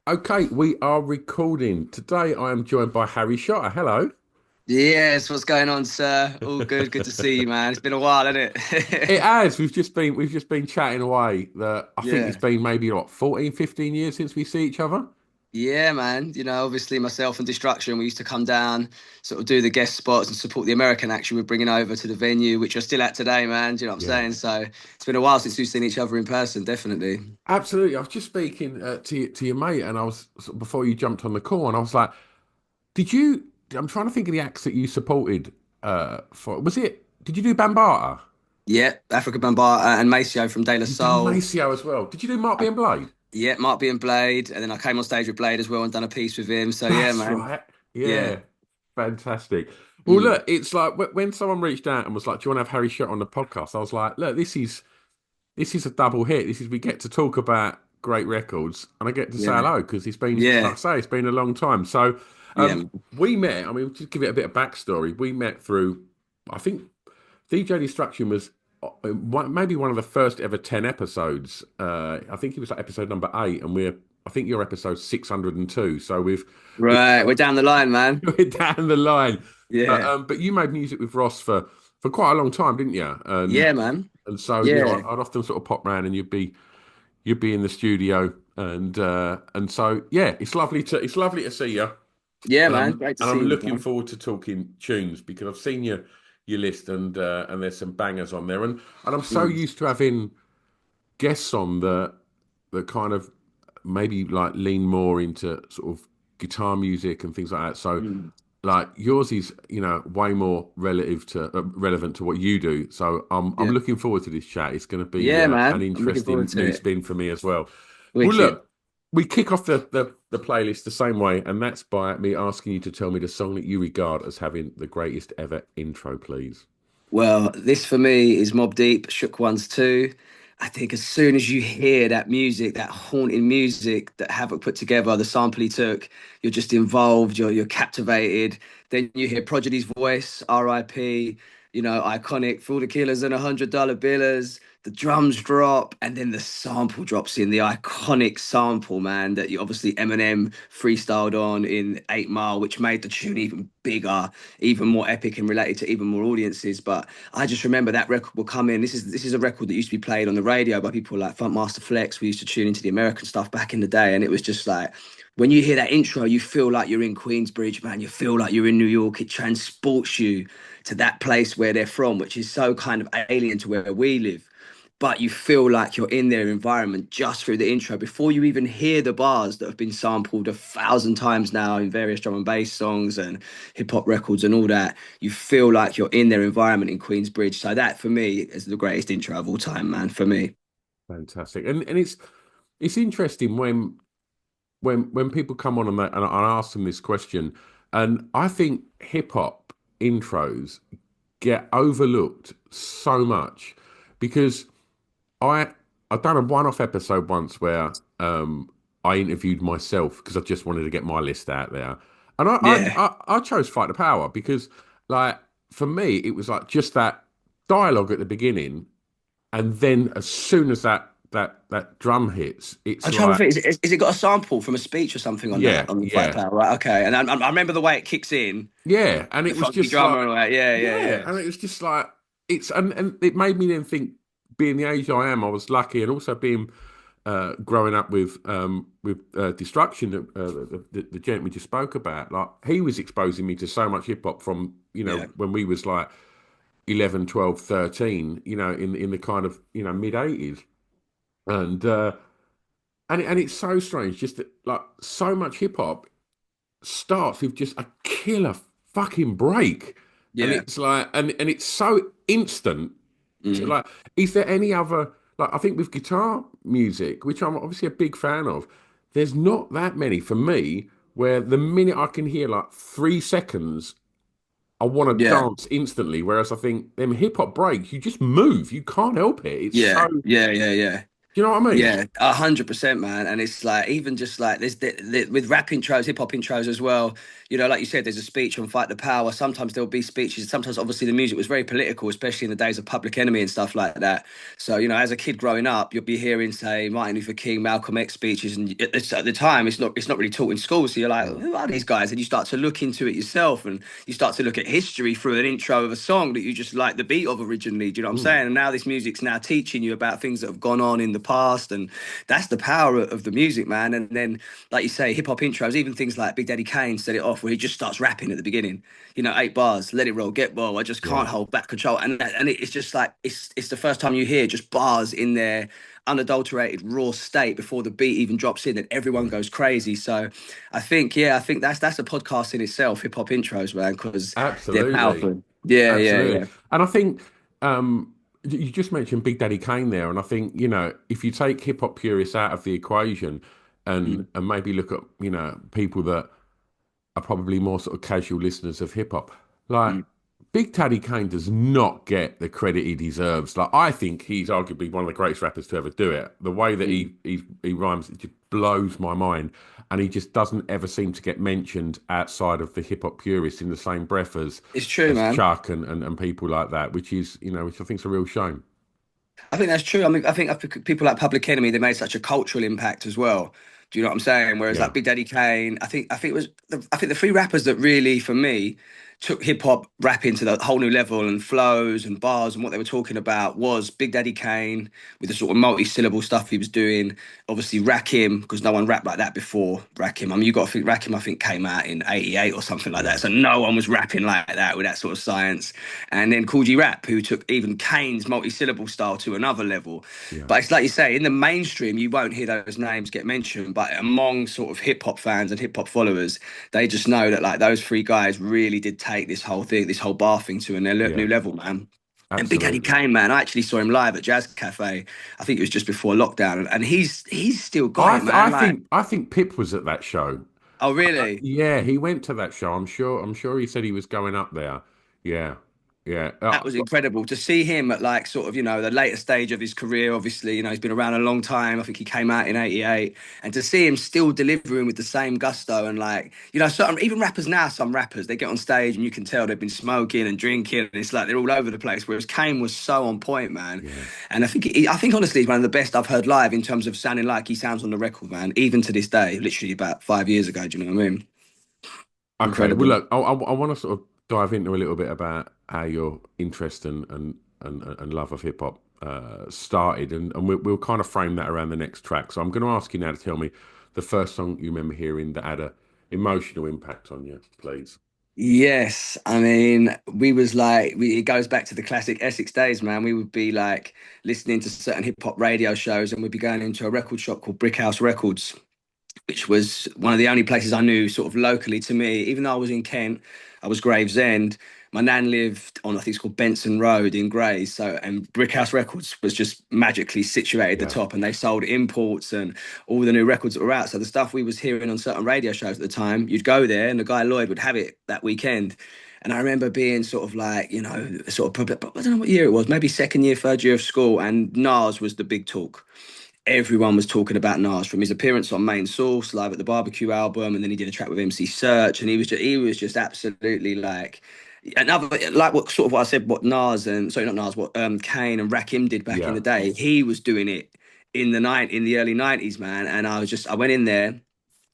Okay, we are recording. Today I am joined by Harry Shotta. Hello. Yes, what's going on, sir? All good. Good to see you, man. It's been a while, hasn't It it? has. We've just been chatting away. That I think it's Yeah. been maybe what 14, 15 years since we see each other. Yeah, man. Obviously myself and Destruction, we used to come down, sort of do the guest spots and support the American action we're bringing over to the venue, which you're still at today, man. Do you know what I'm Yeah. saying? So it's been a while since we've seen each other in person, definitely. Absolutely. I was just speaking to your mate, and I was before you jumped on the call, and I was like, "Did you?" I'm trying to think of the acts that you supported. For was it? Did you do Bambata? Yeah, Africa Bambaataa and Maceo from De La You've done Soul. Maceo as well. Did you do Mark B I, and Blade? yeah, Mark being Blade, and then I came on stage with Blade as well and done a piece with him. So yeah, That's man. right. Yeah. Yeah. Fantastic. Well, Mm. look, it's like when someone reached out and was like, "Do you want to have Harry Shot on the podcast?" I was like, "Look, this is a double hit. This is we get to talk about great records, and I get to say Yeah. hello because it's been, like I Yeah. say, it's been a long time." So, Yeah. we met. I mean, just give it a bit of backstory. We met through, I think, DJ Destruction was maybe one of the first ever 10 episodes. I think it was like episode number 8, and I think you're episode 602. So we've Right. We're down the line, man. we're down the line. But Yeah. but you made music with Ross for quite a long time, didn't you? Yeah, man. And so Yeah. I'd often sort of pop round and you'd be in the studio and so yeah, it's lovely to see you. Yeah, And man. Great to I'm see you, looking man. forward to talking tunes because I've seen your list and there's some bangers on there and I'm so Mm. used to having guests on that kind of maybe like lean more into sort of guitar music and things like that. So Mm. like yours is way more relevant to what you do. So I'm Yeah. looking forward to this chat. It's going to be Yeah, an man. I'm looking interesting forward to new it. spin for me as well. Well, Wicked. look, we kick off the playlist the same way, and that's by me asking you to tell me the song that you regard as having the greatest ever intro, please. Well, this for me is Mob Deep, Shook Ones too. I think as soon as you hear that music, that haunting music that Havoc put together, the sample he took, you're just involved, you're captivated. Then you hear Prodigy's voice, R.I.P., iconic for all the killers and $100 billers. The drums drop, and then the sample drops in, the iconic sample, man, that you obviously Eminem freestyled on in 8 Mile, which made the tune even bigger, even more epic and related to even more audiences. But I just remember that record will come in. This is a record that used to be played on the radio by people like Funkmaster Flex. We used to tune into the American stuff back in the day, and it was just like when you hear that intro, you feel like you're in Queensbridge, man. You feel like you're in New York. It transports you to that place where they're from, which is so kind of alien to where we live. But you feel like you're in their environment just through the intro before you even hear the bars that have been sampled 1,000 times now in various drum and bass songs and hip hop records and all that. You feel like you're in their environment in Queensbridge. So that for me is the greatest intro of all time, man. For me. Fantastic. And it's interesting when people come on and I ask them this question, and I think hip hop intros get overlooked so much because I I've done a one-off episode once where I interviewed myself because I just wanted to get my list out there, and Yeah. I chose Fight the Power because like for me it was like just that dialogue at the beginning, and then as soon as that drum hits, I'm it's trying to like think. Is it got a sample from a speech or something on that yeah, on the Fight yeah, Power? Right. Okay. And I remember the way it kicks in, yeah, and the it was funky just like drama and all that. Yeah. Yeah. yeah, Yeah. and it was just like and it made me then think, being the age I am, I was lucky, and also being growing up with Destruction, the gent we just spoke about, like he was exposing me to so much hip hop from Yeah. when we was like 11, 12, 13, in the kind of mid 80s, and and it's so strange just that like so much hip hop starts with just a killer fucking break, and Yeah. it's like and it's so instant. Mm. Like, is there any other, like, I think with guitar music, which I'm obviously a big fan of, there's not that many for me where the minute I can hear like 3 seconds, I want to Yeah. dance instantly. Whereas I think them hip hop breaks, you just move, you can't help it. It's so Yeah. Yeah. Yeah. Yeah. Do you know what I mean? Yeah, 100%, man. And it's like even just like this with rap intros, hip hop intros as well. You know, like you said, there's a speech on Fight the Power. Sometimes there'll be speeches. Sometimes, obviously, the music was very political, especially in the days of Public Enemy and stuff like that. So, you know, as a kid growing up, you'll be hearing, say, Martin Luther King, Malcolm X speeches, and at the time, it's not really taught in school. So you're like, Mm, who are these guys? And you start to look into it yourself, and you start to look at history through an intro of a song that you just like the beat of originally. Do you know what I'm mm. saying? And now this music's now teaching you about things that have gone on in the past, and that's the power of the music, man. And then, like you say, hip hop intros, even things like Big Daddy Kane set it off, where he just starts rapping at the beginning. You know, 8 bars, let it roll, get well. I just Yeah, can't hold back control, and it's just like it's the first time you hear just bars in their unadulterated raw state before the beat even drops in, and everyone yeah. goes crazy. So, I think that's a podcast in itself, hip hop intros, man, because they're Absolutely. powerful. Yeah, yeah, Absolutely. yeah. And I think you just mentioned Big Daddy Kane there, and I think, if you take hip hop purists out of the equation Mm, and maybe look at, people that are probably more sort of casual listeners of hip hop, like mm, Big Daddy Kane does not get the credit he deserves. Like, I think he's arguably one of the greatest rappers to ever do it. The way that mm. he rhymes, it just blows my mind, and he just doesn't ever seem to get mentioned outside of the hip hop purists in the same breath It's true, as man. Chuck and people like that, which is, which I think is a real shame. I think that's true. I mean, I think people like Public Enemy, they made such a cultural impact as well. Do you know what I'm saying? Whereas Yeah, like Big Daddy Kane, I think it was I think the three rappers that really for me took hip hop rapping to the whole new level, and flows and bars and what they were talking about was Big Daddy Kane with the sort of multi-syllable stuff he was doing. Obviously Rakim, because no one rapped like that before Rakim. I mean, you got to think Rakim, I think, came out in '88 or something like yeah, that. So no one was rapping like that with that sort of science. And then Cool G Rap, who took even Kane's multi-syllable style to another level. yeah, But it's like you say, in the mainstream, you won't hear those names get mentioned. But among sort of hip hop fans and hip hop followers, they just know that like those three guys really did take this whole thing, this whole bar thing to a yeah, new level, man. And Big Daddy absolutely. Kane, man, I actually saw him live at Jazz Cafe. I think it was just before lockdown, and he's still got I it, th I man. Like, think I think Pip was at that show. oh really? Yeah, he went to that show. I'm sure he said he was going up there. Yeah, yeah. That was incredible to see him at like sort of, you know, the later stage of his career. Obviously, you know, he's been around a long time. I think he came out in '88, and to see him still delivering with the same gusto, and like, you know, certain even rappers now, some rappers they get on stage and you can tell they've been smoking and drinking, and it's like they're all over the place. Whereas Kane was so on point, man. Yeah. And I think honestly, he's one of the best I've heard live in terms of sounding like he sounds on the record, man. Even to this day, literally about 5 years ago. Do you know what I mean? Okay. Well, Incredible. look, I want to sort of dive into a little bit about how your interest and love of hip hop started, and we'll kind of frame that around the next track. So I'm going to ask you now to tell me the first song you remember hearing that had a emotional impact on you, please. Yes, I mean, we was like, it goes back to the classic Essex days, man. We would be like listening to certain hip hop radio shows, and we'd be going into a record shop called Brickhouse Records, which was one of the only places I knew sort of locally to me. Even though I was in Kent, I was Gravesend. My nan lived on, I think it's called Benson Road in Grays. So, and Brickhouse Records was just magically situated at the Yeah, top, and they sold imports and all the new records that were out. So the stuff we was hearing on certain radio shows at the time, you'd go there and the guy Lloyd would have it that weekend. And I remember being sort of like, you know, sort of, I don't know what year it was, maybe second year, third year of school, and Nas was the big talk. Everyone was talking about Nas from his appearance on Main Source live at the Barbecue album, and then he did a track with MC Search, and he was just absolutely like another like what sort of what I said, what Nas and sorry not Nas, what Kane and Rakim did back in yeah, the day. He was doing it in the early '90s, man. And I went in there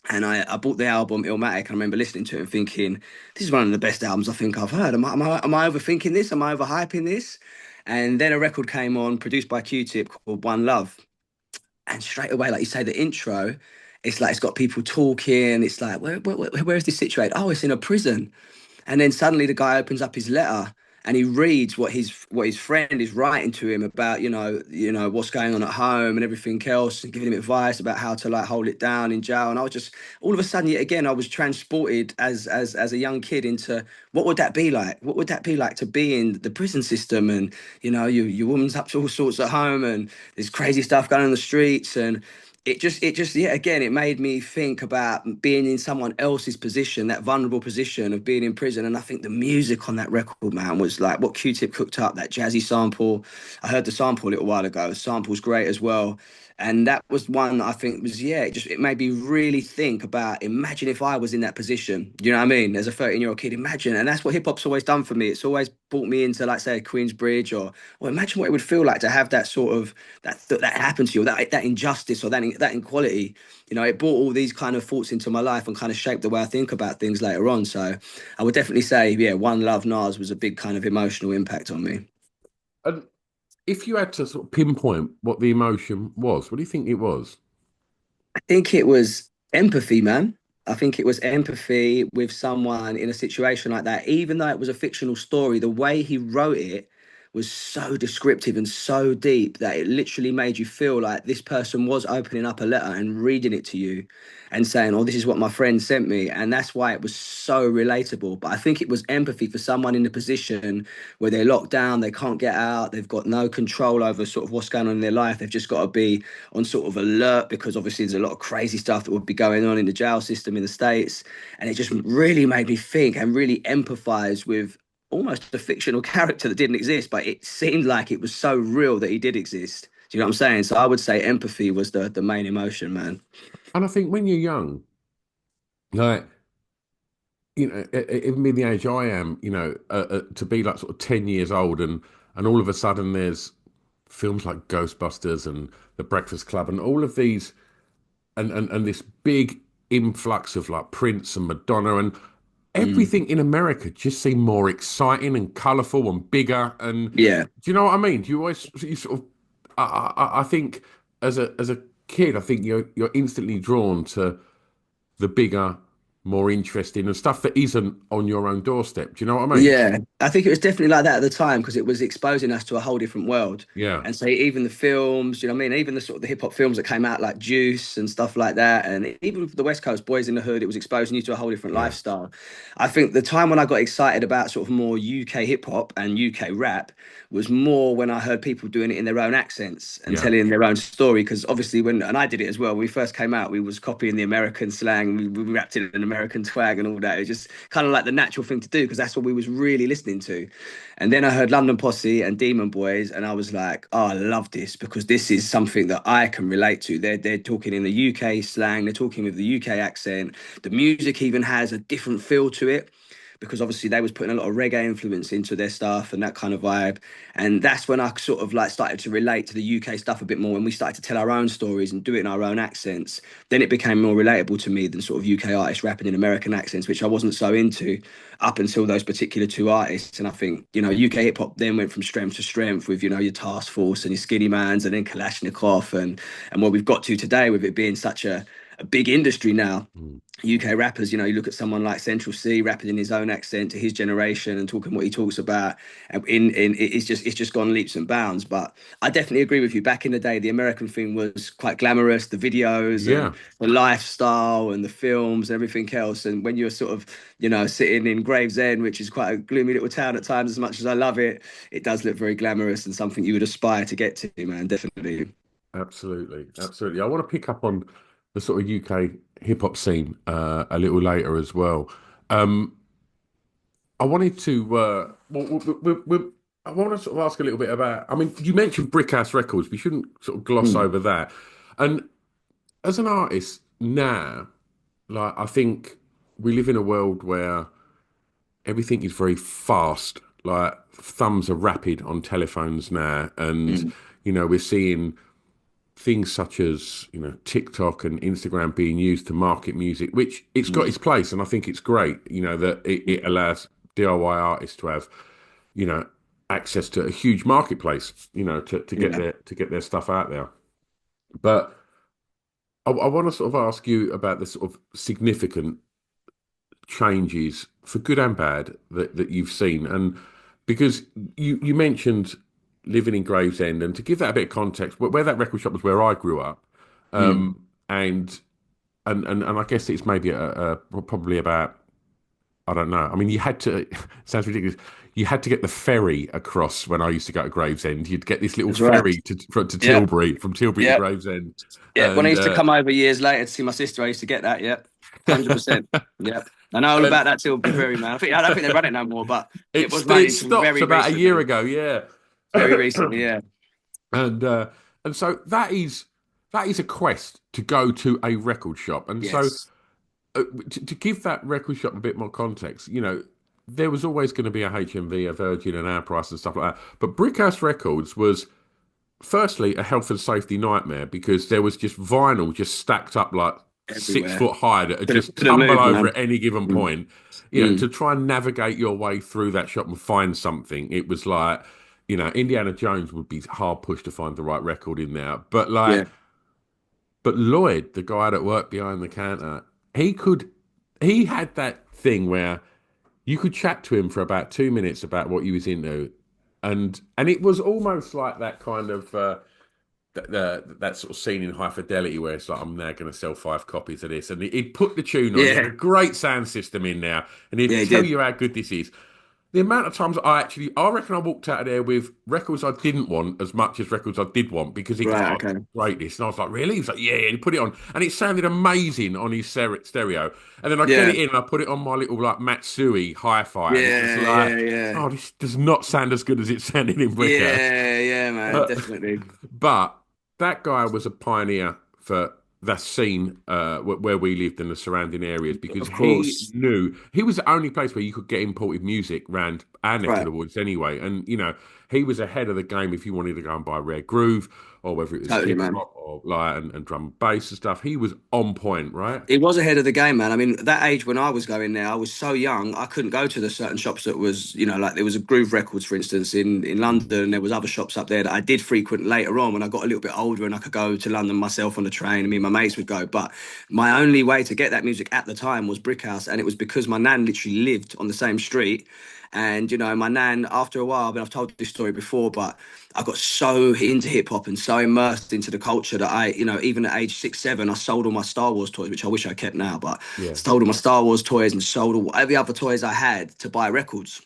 and I bought the album Illmatic, and I remember listening to it and thinking, this is one of the best albums I think I've heard. Am I overthinking this? Am I overhyping this? And then a record came on produced by Q-Tip called One Love, and straight away, like you say, the intro, it's like it's got people talking. It's like, where is this situated? Oh, it's in a prison. And then suddenly the guy opens up his letter and he reads what his friend is writing to him about, what's going on at home and everything else, and giving him advice about how to like hold it down in jail. And I was just all of a sudden, yet again, I was transported as a young kid into what would that be like? What would that be like to be in the prison system? And your woman's up to all sorts at home, and there's crazy stuff going on in the streets, and it just yeah, again, it made me think about being in someone else's position, that vulnerable position of being in prison. And I think the music on that record, man, was like what Q-Tip cooked up, that jazzy sample. I heard the sample a little while ago. The sample's great as well. And that was one that I think was, yeah, it made me really think about, imagine if I was in that position. You know what I mean? As a 13-year-old kid, imagine. And that's what hip hop's always done for me. It's always brought me into, like, say, Queensbridge, or imagine what it would feel like to have that sort of that happen to you, or that injustice, or that inequality. You know, it brought all these kind of thoughts into my life and kind of shaped the way I think about things later on. So I would definitely say, yeah, One Love Nas was a big kind of emotional impact on me. And if you had to sort of pinpoint what the emotion was, what do you think it was? I think it was empathy, man. I think it was empathy with someone in a situation like that. Even though it was a fictional story, the way he wrote it was so descriptive and so deep that it literally made you feel like this person was opening up a letter and reading it to you and saying, "Oh, this is what my friend sent me." And that's why it was so relatable. But I think it was empathy for someone in a position where they're locked down, they can't get out, they've got no control over sort of what's going on in their life. They've just got to be on sort of alert because obviously there's a lot of crazy stuff that would be going on in the jail system in the States. And it just really made me think and really empathize with almost a fictional character that didn't exist, but it seemed like it was so real that he did exist. Do you know what I'm saying? So I would say empathy was the main emotion, man. And I think when you're young, like, even being the age I am, to be like sort of 10 years old, and all of a sudden there's films like Ghostbusters and The Breakfast Club and all of these, and this big influx of like Prince and Madonna, and Mm. everything in America just seemed more exciting and colourful and bigger. And Yeah. do you know what I mean? You sort of, I think as a kid, I think you're instantly drawn to the bigger, more interesting and stuff that isn't on your own doorstep. Do you know what I mean? Yeah, I think it was definitely like that at the time because it was exposing us to a whole different world. Yeah, And so even the films, you know what I mean? Even the sort of the hip hop films that came out like Juice and stuff like that. And even with the West Coast Boys in the Hood, it was exposing you to a whole different yeah, lifestyle. I think the time when I got excited about sort of more UK hip hop and UK rap was more when I heard people doing it in their own accents and yeah, telling their own story. Because obviously and I did it as well, when we first came out, we was copying the American slang, we rapped in an American twang and all that. It was just kind of like the natural thing to do because that's what we was really listening to. And then I heard London Posse and Demon Boys, and I was like, oh, I love this because this is something that I can relate to. They're talking in the UK slang, they're talking with the UK accent. The music even has a different feel to it because obviously they was putting a lot of reggae influence into their stuff and that kind of vibe. And that's when I sort of like started to relate to the UK stuff a bit more when we started to tell our own stories and do it in our own accents. Then it became more relatable to me than sort of UK artists rapping in American accents, which I wasn't so into up until those particular two artists. And I think, UK hip hop then went from strength to strength with, your Task Force and your Skinny Mans and then Kalashnikov and what we've got to today with it being such a big industry now. mm, UK rappers, you look at someone like Central C rapping in his own accent to his generation and talking what he talks about. And it's just gone leaps and bounds. But I definitely agree with you. Back in the day, the American thing was quite glamorous, the videos and yeah. the lifestyle and the films and everything else. And when you're sort of, sitting in Gravesend, which is quite a gloomy little town at times, as much as I love it, it does look very glamorous and something you would aspire to get to, man. Definitely. Absolutely, absolutely. I want to pick up on the sort of UK hip hop scene a little later as well. Um, I wanted to, I want to sort of ask a little bit about. I mean, you mentioned Brickhouse Records. We shouldn't sort of gloss Mm, over that. And as an artist now, like I think we live in a world where everything is very fast. Like thumbs are rapid on telephones now, and mm, we're seeing things such as TikTok and Instagram being used to market music, which it's got mm. its place, and I think it's great. That it allows DIY artists to have you know access to a huge marketplace. To get Yeah. their stuff out there. But I want to sort of ask you about the sort of significant changes for good and bad that you've seen, and because you mentioned living in Gravesend, and to give that a bit of context, where that record shop was where I grew up, Mm. and and I guess it's maybe probably about, I don't know. I mean, you had to. It sounds ridiculous. You had to get the ferry across when I used to go to Gravesend. You'd get this little That's right. ferry to Yeah. Tilbury, from Tilbury to Yeah. Gravesend, Yeah, when I and used to come over years later to see my sister, I used to get that. Yep, 100%. Yep, I know all and about that Tilbury Ferry, man. I don't think they run it no more, but it was it running till stopped very about a year recently. ago. Yeah. Very recently, yeah. and uh, and so that is. that is a quest to go to a record shop. And so Yes. to give that record shop a bit more context, there was always going to be a HMV, a Virgin, and Our Price and stuff like that. But Brickhouse Records was firstly a health and safety nightmare because there was just vinyl just stacked up like six Everywhere. foot high that would just Couldn't tumble move, over man. at any given Mm. point. To Mm. try and navigate your way through that shop and find something, it was like, Indiana Jones would be hard pushed to find the right record in there. Yeah. But Lloyd, the guy that worked behind the counter, he could, he had that thing where you could chat to him for about 2 minutes about what he was into, and it was almost like that kind of that sort of scene in High Fidelity where it's like I'm now going to sell 5 copies of this, and he'd put the tune on. He had a Yeah. great sound system in there, and Yeah, he'd he tell did. you how good this is. The amount of times I reckon I walked out of there with records I didn't want as much as records I did want because he goes, Right, "Oh, okay. great this," and I was like, "Really?" He's like, "Yeah," and he put it on, and it sounded amazing on his stereo. And then I get Yeah. it in, and I put it on my little like Matsui hi-fi, and it was Yeah, like, yeah, yeah. "Oh, this does not sound as good as it sounded in Brickhouse." Yeah, yeah, man, But, definitely. but that guy was a pioneer for that scene where we lived in the surrounding areas because Of he course. knew he was the only place where you could get imported music around our neck of Right. the woods anyway. And, he was ahead of the game if you wanted to go and buy rare groove or whether it was Totally, hip man. hop or like and drum and bass and stuff. He was on point, right? It was ahead of the game, man. I mean, that age when I was going there, I was so young, I couldn't go to the certain shops that was, like there was a Groove Records, for instance, in Mm. London. There was other shops up there that I did frequent later on when I got a little bit older and I could go to London myself on the train. I mean, my mates would go, but my only way to get that music at the time was Brickhouse, and it was because my nan literally lived on the same street. And my nan, after a while, I mean, I've told this story before, but I got so into hip hop and so immersed into the culture that even at age 6, 7, I sold all my Star Wars toys, which I wish I kept now, but Yeah. sold all my Star Wars toys and sold all every other toys I had to buy records.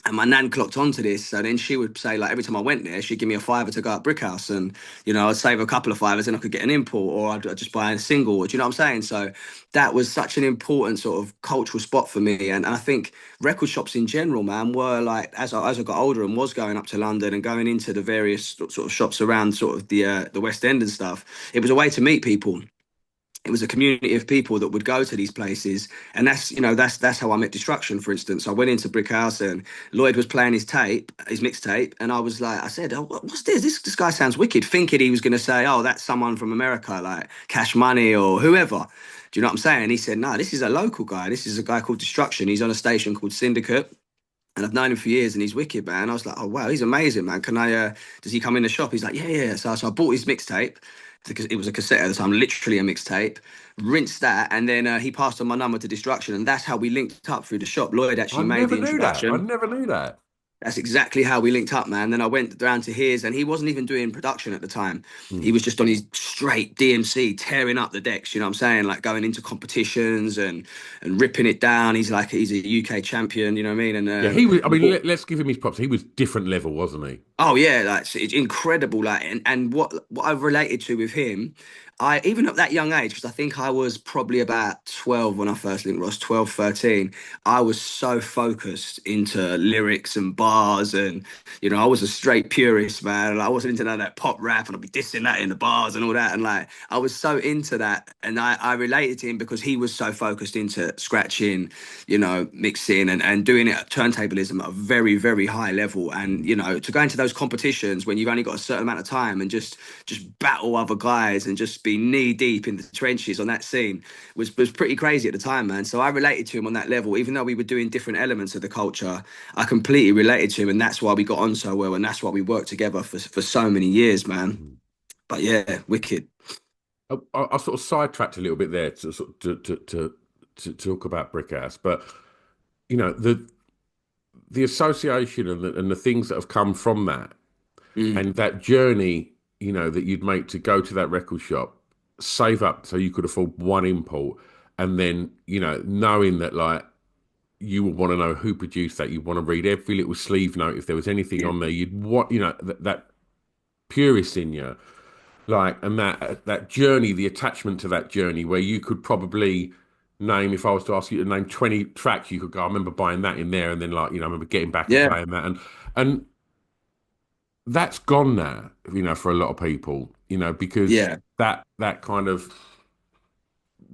And my nan clocked onto this, so then she would say, like, every time I went there, she'd give me a fiver to go up Brickhouse, and I'd save a couple of fivers, and I could get an import, or I'd just buy a single. Do you know what I'm saying? So that was such an important sort of cultural spot for me, and I think record shops in general, man, were like as I got older and was going up to London and going into the various sort of shops around sort of the West End and stuff. It was a way to meet people. It was a community of people that would go to these places, and that's how I met Destruction. For instance, I went into Brick House and Lloyd was playing his mixtape, and I was like, I said, oh, what's this? This guy sounds wicked, thinking he was going to say, oh, that's someone from America, like Cash Money or whoever. Do you know what I'm saying? He said, no, this is a local guy. This is a guy called Destruction. He's on a station called Syndicate, and I've known him for years, and he's wicked, man. I was like, oh wow, he's amazing, man. Can I? Does he come in the shop? He's like, yeah, yeah. So I bought his mixtape because it was a cassette at the time, literally a mixtape. Rinsed that, and then he passed on my number to Destruction, and that's how we linked up through the shop. Lloyd I actually made never the knew that. I introduction. never knew that. That's exactly how we linked up, man. Then I went down to his, and he wasn't even doing production at the time. He Mm. was just on his straight DMC, tearing up the decks. You know what I'm saying? Like going into competitions and ripping it down. He's a UK champion. You know what I mean? And Yeah, he was. I mean, let's give him his props. He was different level, wasn't he? oh yeah, like it's incredible. Like and what I've related to with him, I even at that young age, because I think I was probably about 12 when I first linked Ross, 12, 13. I was so focused into lyrics and bars, and I was a straight purist, man. And I wasn't into none of that pop rap, and I'd be dissing that in the bars and all that. And like I was so into that, and I related to him because he was so focused into scratching, mixing and doing it at turntablism at a very, very high level. And, Mm. to go into those competitions when you've only got a certain amount of time and just battle other guys and just be knee deep in the trenches on that scene was pretty crazy at the time, man. So I related to him on that level, even though we were doing different elements of the culture. I completely related to him, and that's why we got on so well, and that's why we worked together for so many years, man. Mm. But yeah, wicked. I sort of sidetracked a little bit there to sort of, to talk about Brickhouse, but the association and the things that have come from that Mm, and that journey, that you'd make to go to that record shop, save up so you could afford one import, and then knowing that like you would want to know who produced that, you want to read every little sleeve note if there was anything yeah. on there, you'd want that purist in you. Like, and that journey, the attachment to that journey, where you could probably name, if I was to ask you to name 20 tracks, you could go, I remember buying that in there, and then like, I remember getting back and Yeah. playing that, and that's gone now, for a lot of people, because Yeah, that kind of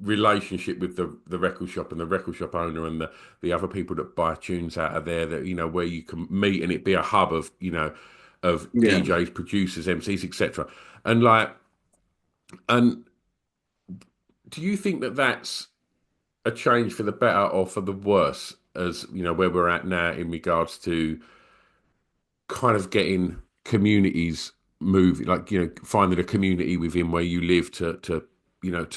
relationship with the record shop and the record shop owner and the other people that buy tunes out of there, that where you can meet and it be a hub of of yeah. DJs, producers, MCs, etc. And like, and do you think that that's a change for the better or for the worse, as where we're at now in regards to kind of getting communities moving, like finding a community within where you live to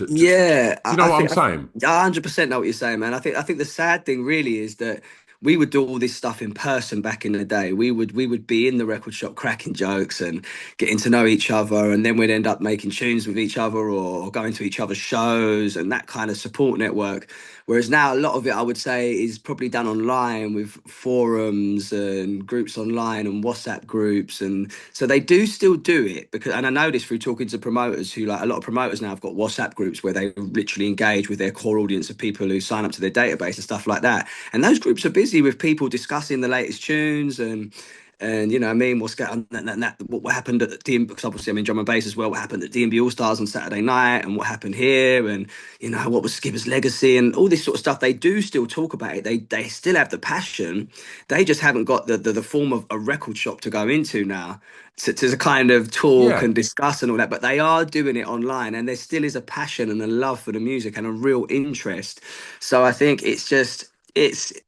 Yeah, you know I what I'm think saying? 100% know what you're saying, man. I think the sad thing really is that we would do all this stuff in person back in the day. We would be in the record shop cracking jokes and getting to know each other, and then we'd end up making tunes with each other or going to each other's shows and that kind of support network. Whereas now a lot of it, I would say, is probably done online with forums and groups online and WhatsApp groups, and so they do still do it because, and I know this through talking to promoters who, like, a lot of promoters now have got WhatsApp groups where they literally engage with their core audience of people who sign up to their database and stuff like that. And those groups are busy with people discussing the latest tunes and you know what I mean, what's going on, what happened at the DMB, because obviously I'm in drum and bass as well, what happened at DMB All Stars on Saturday night and what happened here, and what was Skipper's legacy and all this sort of stuff. They do still talk about it. They still have the passion. They just haven't got the form of a record shop to go into now to kind of talk Yeah, and discuss and all that. But they are doing it online, and there still is a passion and a love for the music and a real interest. So I think it's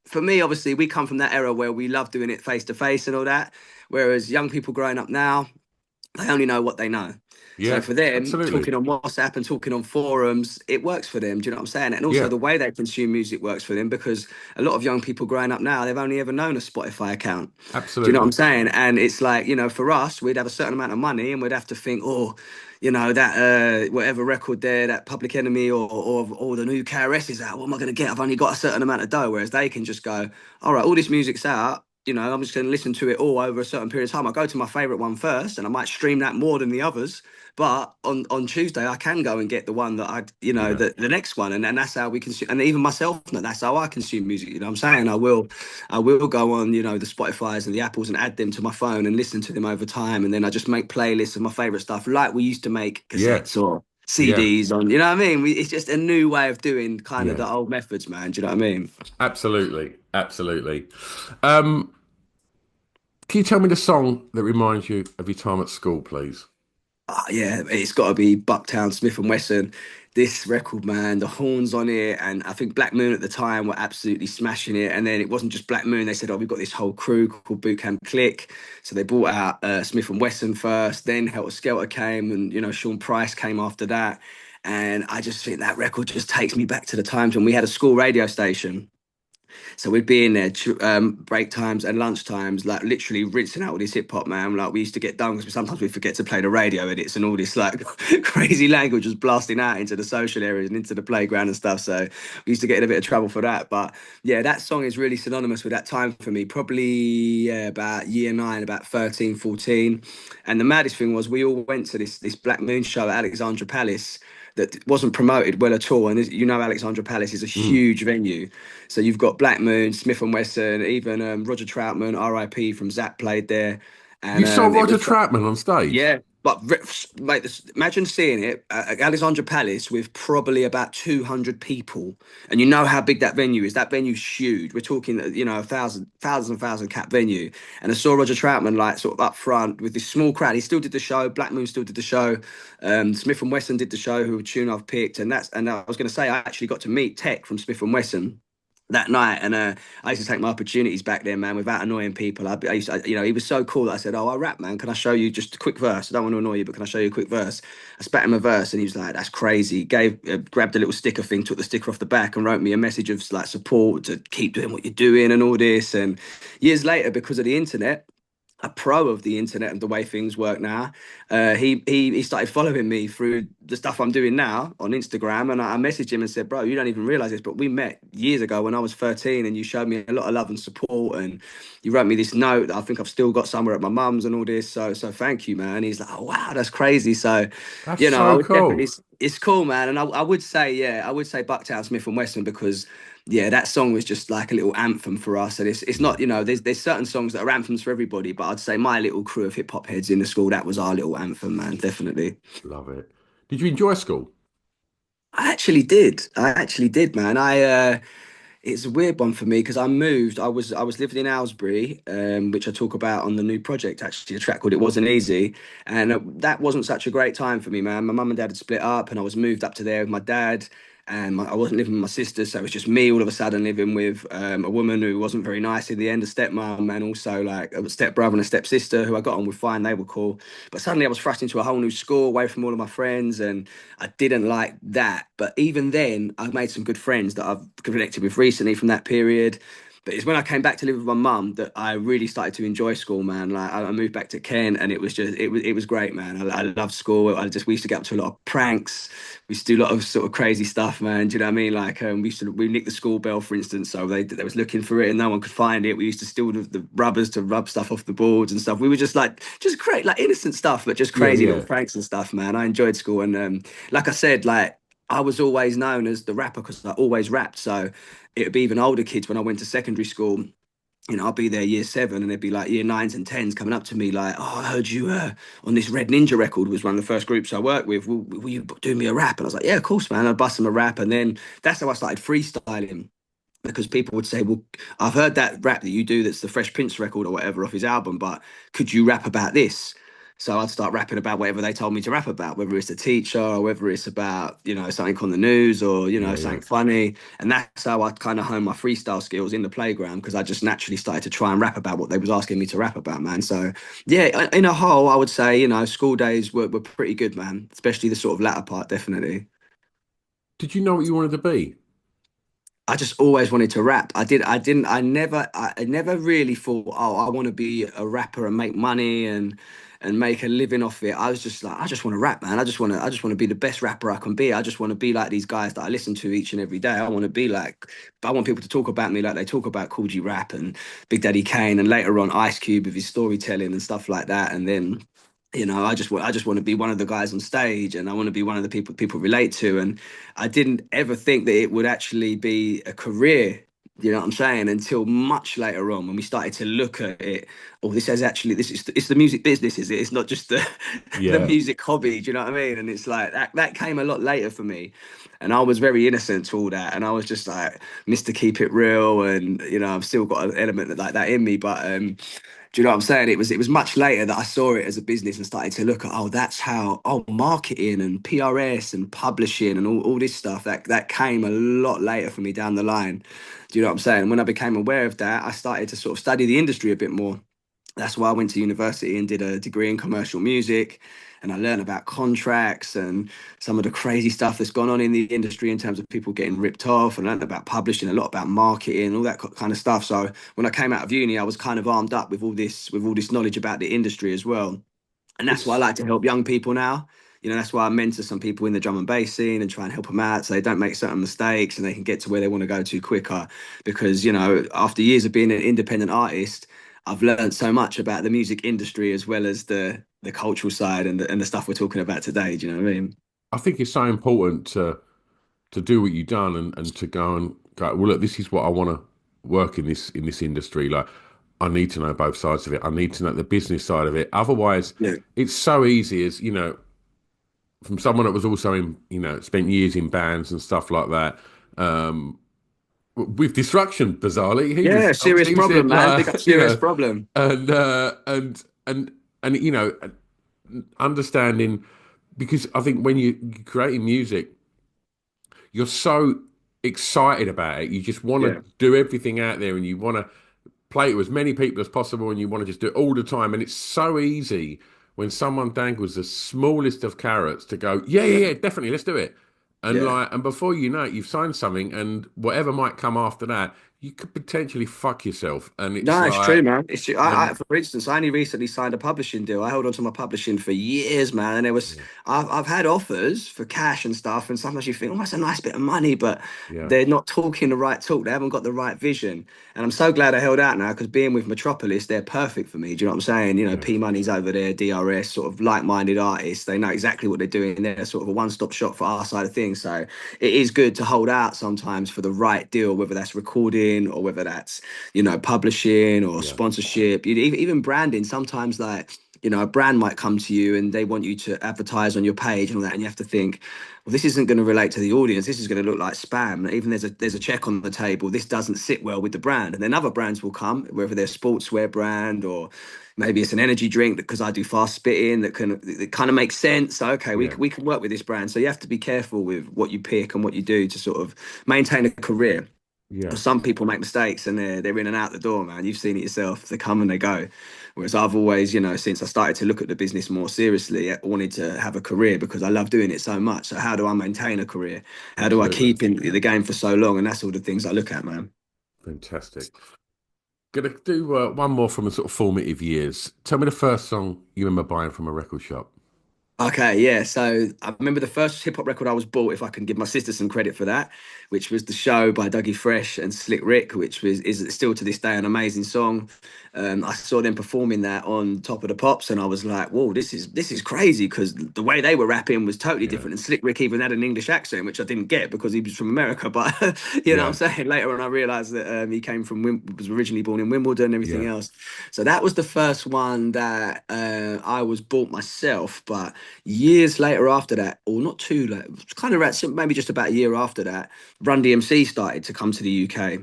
for me, obviously we come from that era where we love doing it face to face and all that, whereas young people growing up now, they only know what they know. So yeah, for them, absolutely. talking on WhatsApp and talking on forums, it works for them. Do you know what I'm saying? And also Yeah, the way they consume music works for them because a lot of young people growing up now, they've only ever known a Spotify account. Do you know what I'm absolutely. saying? And it's like, for us, we'd have a certain amount of money and we'd have to think, oh, that whatever record there, that Public Enemy or the new KRS is out. What am I going to get? I've only got a certain amount of dough. Whereas they can just go, all right, all this music's out. I'm just going to listen to it all over a certain period of time. I go to my favorite one first, and I might stream that more than the others. But on Tuesday, I can go and get the one that Yeah, the next one, and that's how we consume. And even myself, that's how I consume music. You know what I'm saying? I will go on, the Spotify's and the Apples and add them to my phone and listen to them over time, and then I just make playlists of my favorite stuff, like we used to make yeah, cassettes or yeah, CDs on. You know what I mean? It's just a new way of doing kind of yeah. the old methods, man. Do you know what I mean? Absolutely, absolutely. Um, can you tell me the song that reminds you of your time at school, please? Oh, yeah, it's got to be Bucktown Smith and Wesson. This record, man, the horns on it, and I think Black Moon at the time were absolutely smashing it. And then it wasn't just Black Moon; they said, "Oh, we've got this whole crew called Boot Camp Click." So they brought out Smith and Wesson first, then Helter Skelter came, and Sean Price came after that. And I just think that record just takes me back to the times when we had a school radio station. So we'd be in there break times and lunch times, like literally rinsing out all this hip hop, man. Like we used to get done because sometimes we forget to play the radio edits and all this like crazy language was blasting out into the social areas and into the playground and stuff. So we used to get in a bit of trouble for that. But yeah, that song is really synonymous with that time for me. Probably about year nine, about 13, 14. And the maddest thing was we all went to this Black Moon show at Alexandra Palace that wasn't promoted well at all. And Alexandra Palace is a Mm. huge venue. So you've got Black Moon, Smith and Wesson, even Roger Troutman, R.I.P. from Zap played there, and You saw it Roger was Troutman on stage? yeah. But mate, imagine seeing it at Alexandra Palace with probably about 200 people, and you know how big that venue is. That venue's huge. We're talking, a thousand cap venue. And I saw Roger Troutman like sort of up front with this small crowd. He still did the show. Black Moon still did the show. Smith and Wesson did the show, who tune I've picked, and I was going to say I actually got to meet Tech from Smith and Wesson that night, and I used to take my opportunities back then, man, without annoying people. I used to, he was so cool that I said, "Oh, I rap, man. Can I show you just a quick verse? I don't want to annoy you, but can I show you a quick verse?" I spat him a verse, and he was like, "That's crazy." Grabbed a little sticker thing, took the sticker off the back, and wrote me a message of like support to keep doing what you're doing and all this. And years later, because of the internet, a pro of the internet and the way things work now. He started following me through the stuff I'm doing now on Instagram, and I messaged him and said, "Bro, you don't even realize this, but we met years ago when I was 13, and you showed me a lot of love and support, and you wrote me this note that I think I've still got somewhere at my mum's and all this. So thank you, man." He's like, "Oh wow, that's crazy." So, That's I so would definitely cool. It's cool, man. And I would say, yeah, I would say Bucktown Smith and Wesson because, yeah, that song was just like a little anthem for us. And it's Yeah, not, there's certain songs that are anthems for everybody, but I'd say my little crew of hip hop heads in the school, that was our little anthem, man. Definitely. love it. Did you enjoy school? I actually did. I actually did, man. It's a weird one for me because I moved. I was living in Aylesbury, which I talk about on the new project. Actually, a track called "It Wasn't Easy," and that wasn't such a great time for me, man. My mum and dad had split up, and I was moved up to there with my dad. And I wasn't living with my sister, so it was just me all of a sudden living with a woman who wasn't very nice in the end, a stepmom, and also like a stepbrother and a stepsister who I got on with fine. They were cool, but suddenly I was thrust into a whole new school, away from all of my friends, and I didn't like that. But even then, I made some good friends that I've connected with recently from that period. But it's when I came back to live with my mum that I really started to enjoy school, man. Like I moved back to Kent, and it was great, man. I loved school. We used to get up to a lot of pranks. We used to do a lot of sort of crazy stuff, man. Do you know what I mean? Like we nicked the school bell, for instance. So they was looking for it, and no one could find it. We used to steal the rubbers to rub stuff off the boards and stuff. We were just great, like innocent stuff, but just Yeah, crazy little yeah, pranks and stuff, man. I enjoyed school, and like I said, like I was always known as the rapper because I always rapped. So it would be even older kids when I went to secondary school. I'll be there year seven, and they'd be like year nines and tens coming up to me like, "Oh, I heard you on this Red Ninja record." Was one of the first groups I worked with. Will you do me a rap? And I was like, "Yeah, of course, man." I'd bust them a rap, and then that's how I started freestyling because people would say, "Well, I've heard that rap that you do that's the Fresh Prince record or whatever off his album, but could you rap about this?" So I'd start rapping about whatever they told me to rap about, whether it's a teacher or whether it's about, something on the news or, yeah, yeah. something funny. And that's how I kind of honed my freestyle skills in the playground because I just naturally started to try and rap about what they was asking me to rap about, man. So yeah, in a whole, I would say, school days were pretty good, man, especially the sort of latter part, definitely. Did you know what you wanted to be? I just always wanted to rap. I never really thought, oh, I want to be a rapper and make money and make a living off it. I was just like, I just want to rap, man. I just want to be the best rapper I can be. I just want to be like these guys that I listen to each and every day. I want people to talk about me like they talk about Cool G Rap and Big Daddy Kane and later on Ice Cube with his storytelling and stuff like that. And then I just want to be one of the guys on stage, and I want to be one of the people relate to. And I didn't ever think that it would actually be a career. You know what I'm saying? Until much later on, when we started to look at it, oh, it's the music business, is it? It's not just the the Yeah. music hobby. Do you know what I mean? And it's like that came a lot later for me, and I was very innocent to all that, and I was just like Mr. Keep It Real, and I've still got an element like that in me, but do you know what I'm saying? It was much later that I saw it as a business and started to look at, oh, that's how, marketing and PRS and publishing and all this stuff that came a lot later for me down the line. Do you know what I'm saying? When I became aware of that, I started to sort of study the industry a bit more. That's why I went to university and did a degree in commercial music. And I learned about contracts and some of the crazy stuff that's gone on in the industry in terms of people getting ripped off. And I learned about publishing, a lot about marketing, all that kind of stuff. So when I came out of uni, I was kind of armed up with all this knowledge about the industry as well. And that's why I It's like to help young people now. That's why I mentor some people in the drum and bass scene and try and help them out so they don't make certain mistakes and they can get to where they want to go to quicker. Because, after years of being an independent artist, I've learned so much about the music industry as well as the cultural side and the stuff we're talking about today. Do you know what I mean? I think it's so important to do what you've done and to go and go, well, look, this is what I want to work in this industry. Like, I need to know both sides of it. I need to know the business side of it. Otherwise, Yeah. it's so easy as, from someone that was also in, spent years in bands and stuff like that. Um, with Destruction, bizarrely, he Yeah, was serious he was problem, in man. Big up serious problem. and and understanding, because I think when you're creating music, you're so excited about it. You just want to Yeah. do everything out there, and you want to play to as many people as possible, and you want to just do it all the time. And it's so easy when someone dangles the smallest of carrots to go, yeah, Yeah. yeah, yeah, definitely, let's do it. And Yeah. and before you know it, you've signed something, and whatever might come after that, you could potentially fuck yourself, and it's No, it's true, like, man. It's true. and For instance, I only recently signed a publishing deal. I held on to my publishing for years, man. And yeah, I've had offers for cash and stuff, and sometimes you think, oh, that's a nice bit of money, but yeah, they're not talking the right talk. They haven't got the right vision. And I'm so glad I held out now because being with Metropolis, they're perfect for me. Do you know what I'm saying? You know, yeah, P Money's over there, DRS, sort of like-minded artists. They know exactly what they're doing. They're sort of a one-stop shop for our side of things. So it is good to hold out sometimes for the right deal, whether that's recording or whether that's publishing or yeah, sponsorship, even branding. Sometimes, like, a brand might come to you and they want you to advertise on your page and all that, and you have to think, well, this isn't going to relate to the audience. This is going to look like spam. Even there's a check on the table. This doesn't sit well with the brand, and then other brands will come, whether they're a sportswear brand or maybe it's an energy drink because I do fast spitting that kind of makes sense. So, okay, yeah, we can work with this brand. So you have to be careful with what you pick and what you do to sort of maintain a career. yeah. Some people make mistakes and they're in and out the door, man. You've seen it yourself. They come and they go. Whereas I've always, since I started to look at the business more seriously, I wanted to have a career because I love doing it so much. So how do I maintain a career? How do I Absolutely, keep in the game for so long? And that's all the things I look at, man. fantastic. Gonna do one more from the sort of formative years. Tell me the first song you remember buying from a record shop. Okay, yeah. So I remember the first hip hop record I was bought, if I can give my sister some credit for that, which was The Show by Dougie Fresh and Slick Rick, which is still to this day an amazing song. I saw them performing that on Top of the Pops, and I was like, "Whoa, this is crazy!" Because the way they were rapping was totally Yeah, different. And Slick Rick even had an English accent, which I didn't get because he was from America. But you know what I'm yeah, saying? Later on, I realized that he came from was originally born in Wimbledon and everything yeah, else. So that was the first one that I was bought myself, but years later after that, or not too late, kind of maybe just about a year after that, Run DMC started to come to the UK.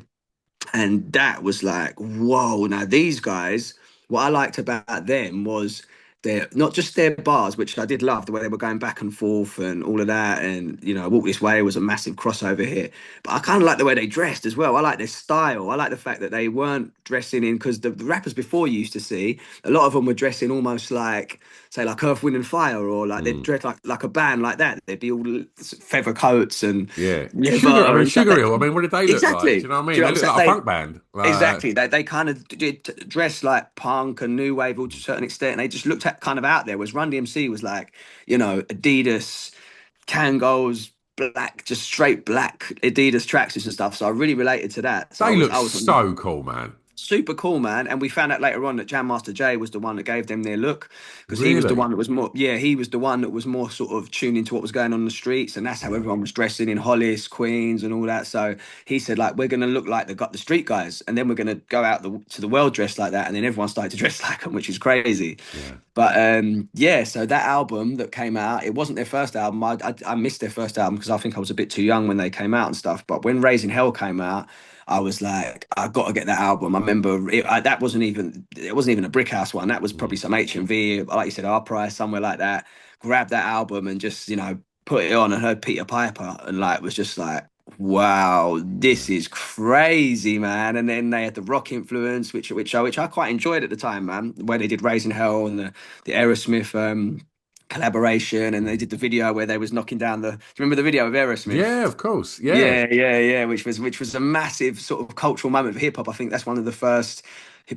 And that was like, whoa, now these guys, what I liked about them was their not just their bars, which I did love the way they were going back and forth and all of that. And Walk This Way was a massive crossover hit. But I kind of like the way they dressed as well. I like their style. I like the fact that they weren't dressing in because the rappers before you used to see, a lot of them were dressing almost like, say, like Earth, Wind and Fire, or like they'd mm, dress like a band like that. They'd be all feather coats and yeah. Sugar, I leather mean, and stuff. Sugar Hill. I mean, what did they look like? Exactly. Do you know what I Do you mean? know They what look I'm like a saying? punk band. Exactly. They kind of did dress like punk and new wave to a certain extent. And they just looked at kind of out there. Was Run DMC was like, Adidas, Kangols, black, just straight black Adidas tracksuits and stuff. So I really related to that. So They look I was so cool, man. super cool, man. And we found out later on that Jam Master Jay was the one that gave them their look because he was the Really? one that was more, yeah, he was the one that was more sort of tuned into what was going on in the streets. And that's how Yeah, everyone was dressing in Hollis, Queens, and all that. So he said, like, we're going to look like the street guys. And then we're going to go out to the world dressed like that. And then everyone started to dress like them, which is crazy. yeah. But yeah, so that album that came out, it wasn't their first album. I missed their first album because I think I was a bit too young when they came out and stuff. But when Raising Hell came out, I was like, I got to get that album. I remember that wasn't even a Brick House one. That was probably Mm, some HMV, like you said, our price somewhere like that. Grabbed that album and just put it on and heard Peter Piper and like was just like, wow, yeah. this is crazy, man. And then they had the rock influence, which I quite enjoyed at the time, man. The way they did Raising Hell and the Aerosmith collaboration, and they Mm. did the video where they was knocking down the. Do you remember the video of Aerosmith? Yeah, of course. Yeah, Yeah, yeah, yeah. Which was a massive sort of cultural moment for hip hop. I think that's one of the first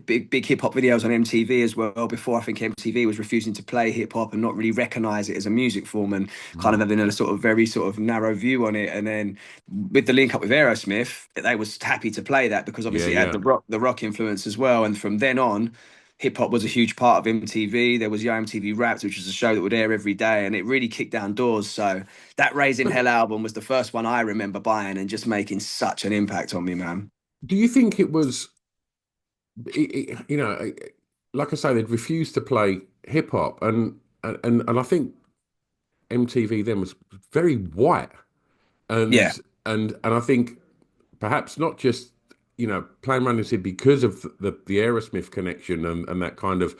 big hip hop videos on MTV as well. Before I think MTV was refusing to play hip hop and not really recognize it as a music form and kind of mm, having a sort of very sort of narrow view on it. And then with the link up with Aerosmith, they was happy to play that because yeah, obviously it had yeah. the rock influence as well. And from then on, hip hop was a huge part of MTV. There was Yo MTV Raps, which was a show that would air every day, and it really kicked down doors. So that Raising But Hell album was the first one I remember buying and just making such an impact on me, man. do you think it was, like I say, they'd refused to play hip hop, and I think MTV then was very white, Yeah, and I think perhaps not just playing around and because of the Aerosmith connection and that kind of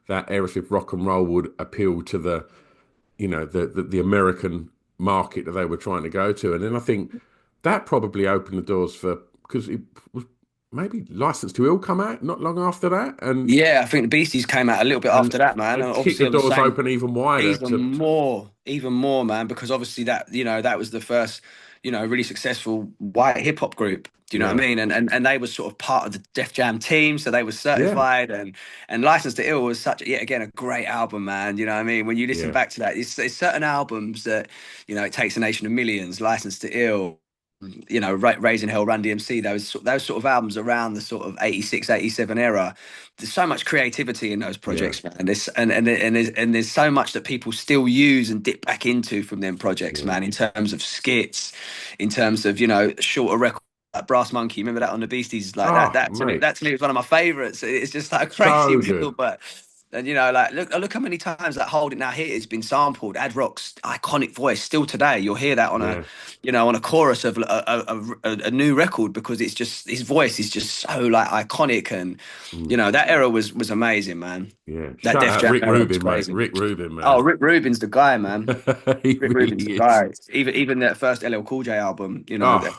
that Aerosmith rock and roll would appeal to the American market that they were trying to go to, and then I think that probably opened the doors for because it was maybe License to Ill come out not long after that, yeah. I think the Beasties came out a little bit and after that, man. And and kicked obviously the on the doors same. open even wider Even more, man, because obviously that was the first. really successful white hip hop group. Do you know what I Yeah. mean? And they were sort of part of the Def Jam team, so they were Yeah. certified. And License to Ill was such, yet again, a great album, man. You know what I mean? When you listen Yeah. back to that, it's certain albums that, It Takes a Nation of Millions, License to Ill, Raising Hell, Run DMC, those sort of albums around the sort of 86, 87 era. There's so much creativity in those Yeah. projects, man. There's so much that people still use and dip back into from them projects, Yeah. man, in terms of skits, in terms of, shorter records. Like Brass Monkey, remember that on the Beasties? Like that, Oh, that to me, mate. that to me was one of my favorites. It's just like a crazy So bill, good. but and like look how many times that Hold It Now Hit has been sampled. Ad Rock's iconic voice still today. You'll hear that on Yeah. a chorus of a new record because it's just his voice is just so like iconic, and Mm. that era was amazing, man. Yeah. That Shout Def out Jam Rick era was Rubin, mate. crazy. Rick Rubin, Oh, man. Rick Rubin's the guy, man. He Rick Rubin's the really is. guy. Even that first LL Cool J album, Oh,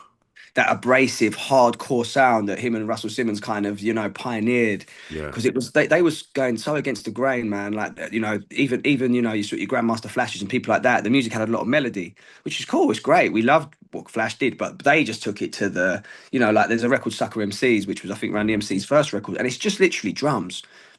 that abrasive hardcore sound that him and Russell Simmons kind of pioneered, yeah. because it was they was going so against the grain, man. Like even you sort of your Grandmaster Flashes and people like that, the music had a lot of melody, which is cool. It's great. We loved what Flash did, but they just took it to the like there's a record, Sucker MCs, which was I think Run Mm. DMC's first record, and it's just literally Yeah.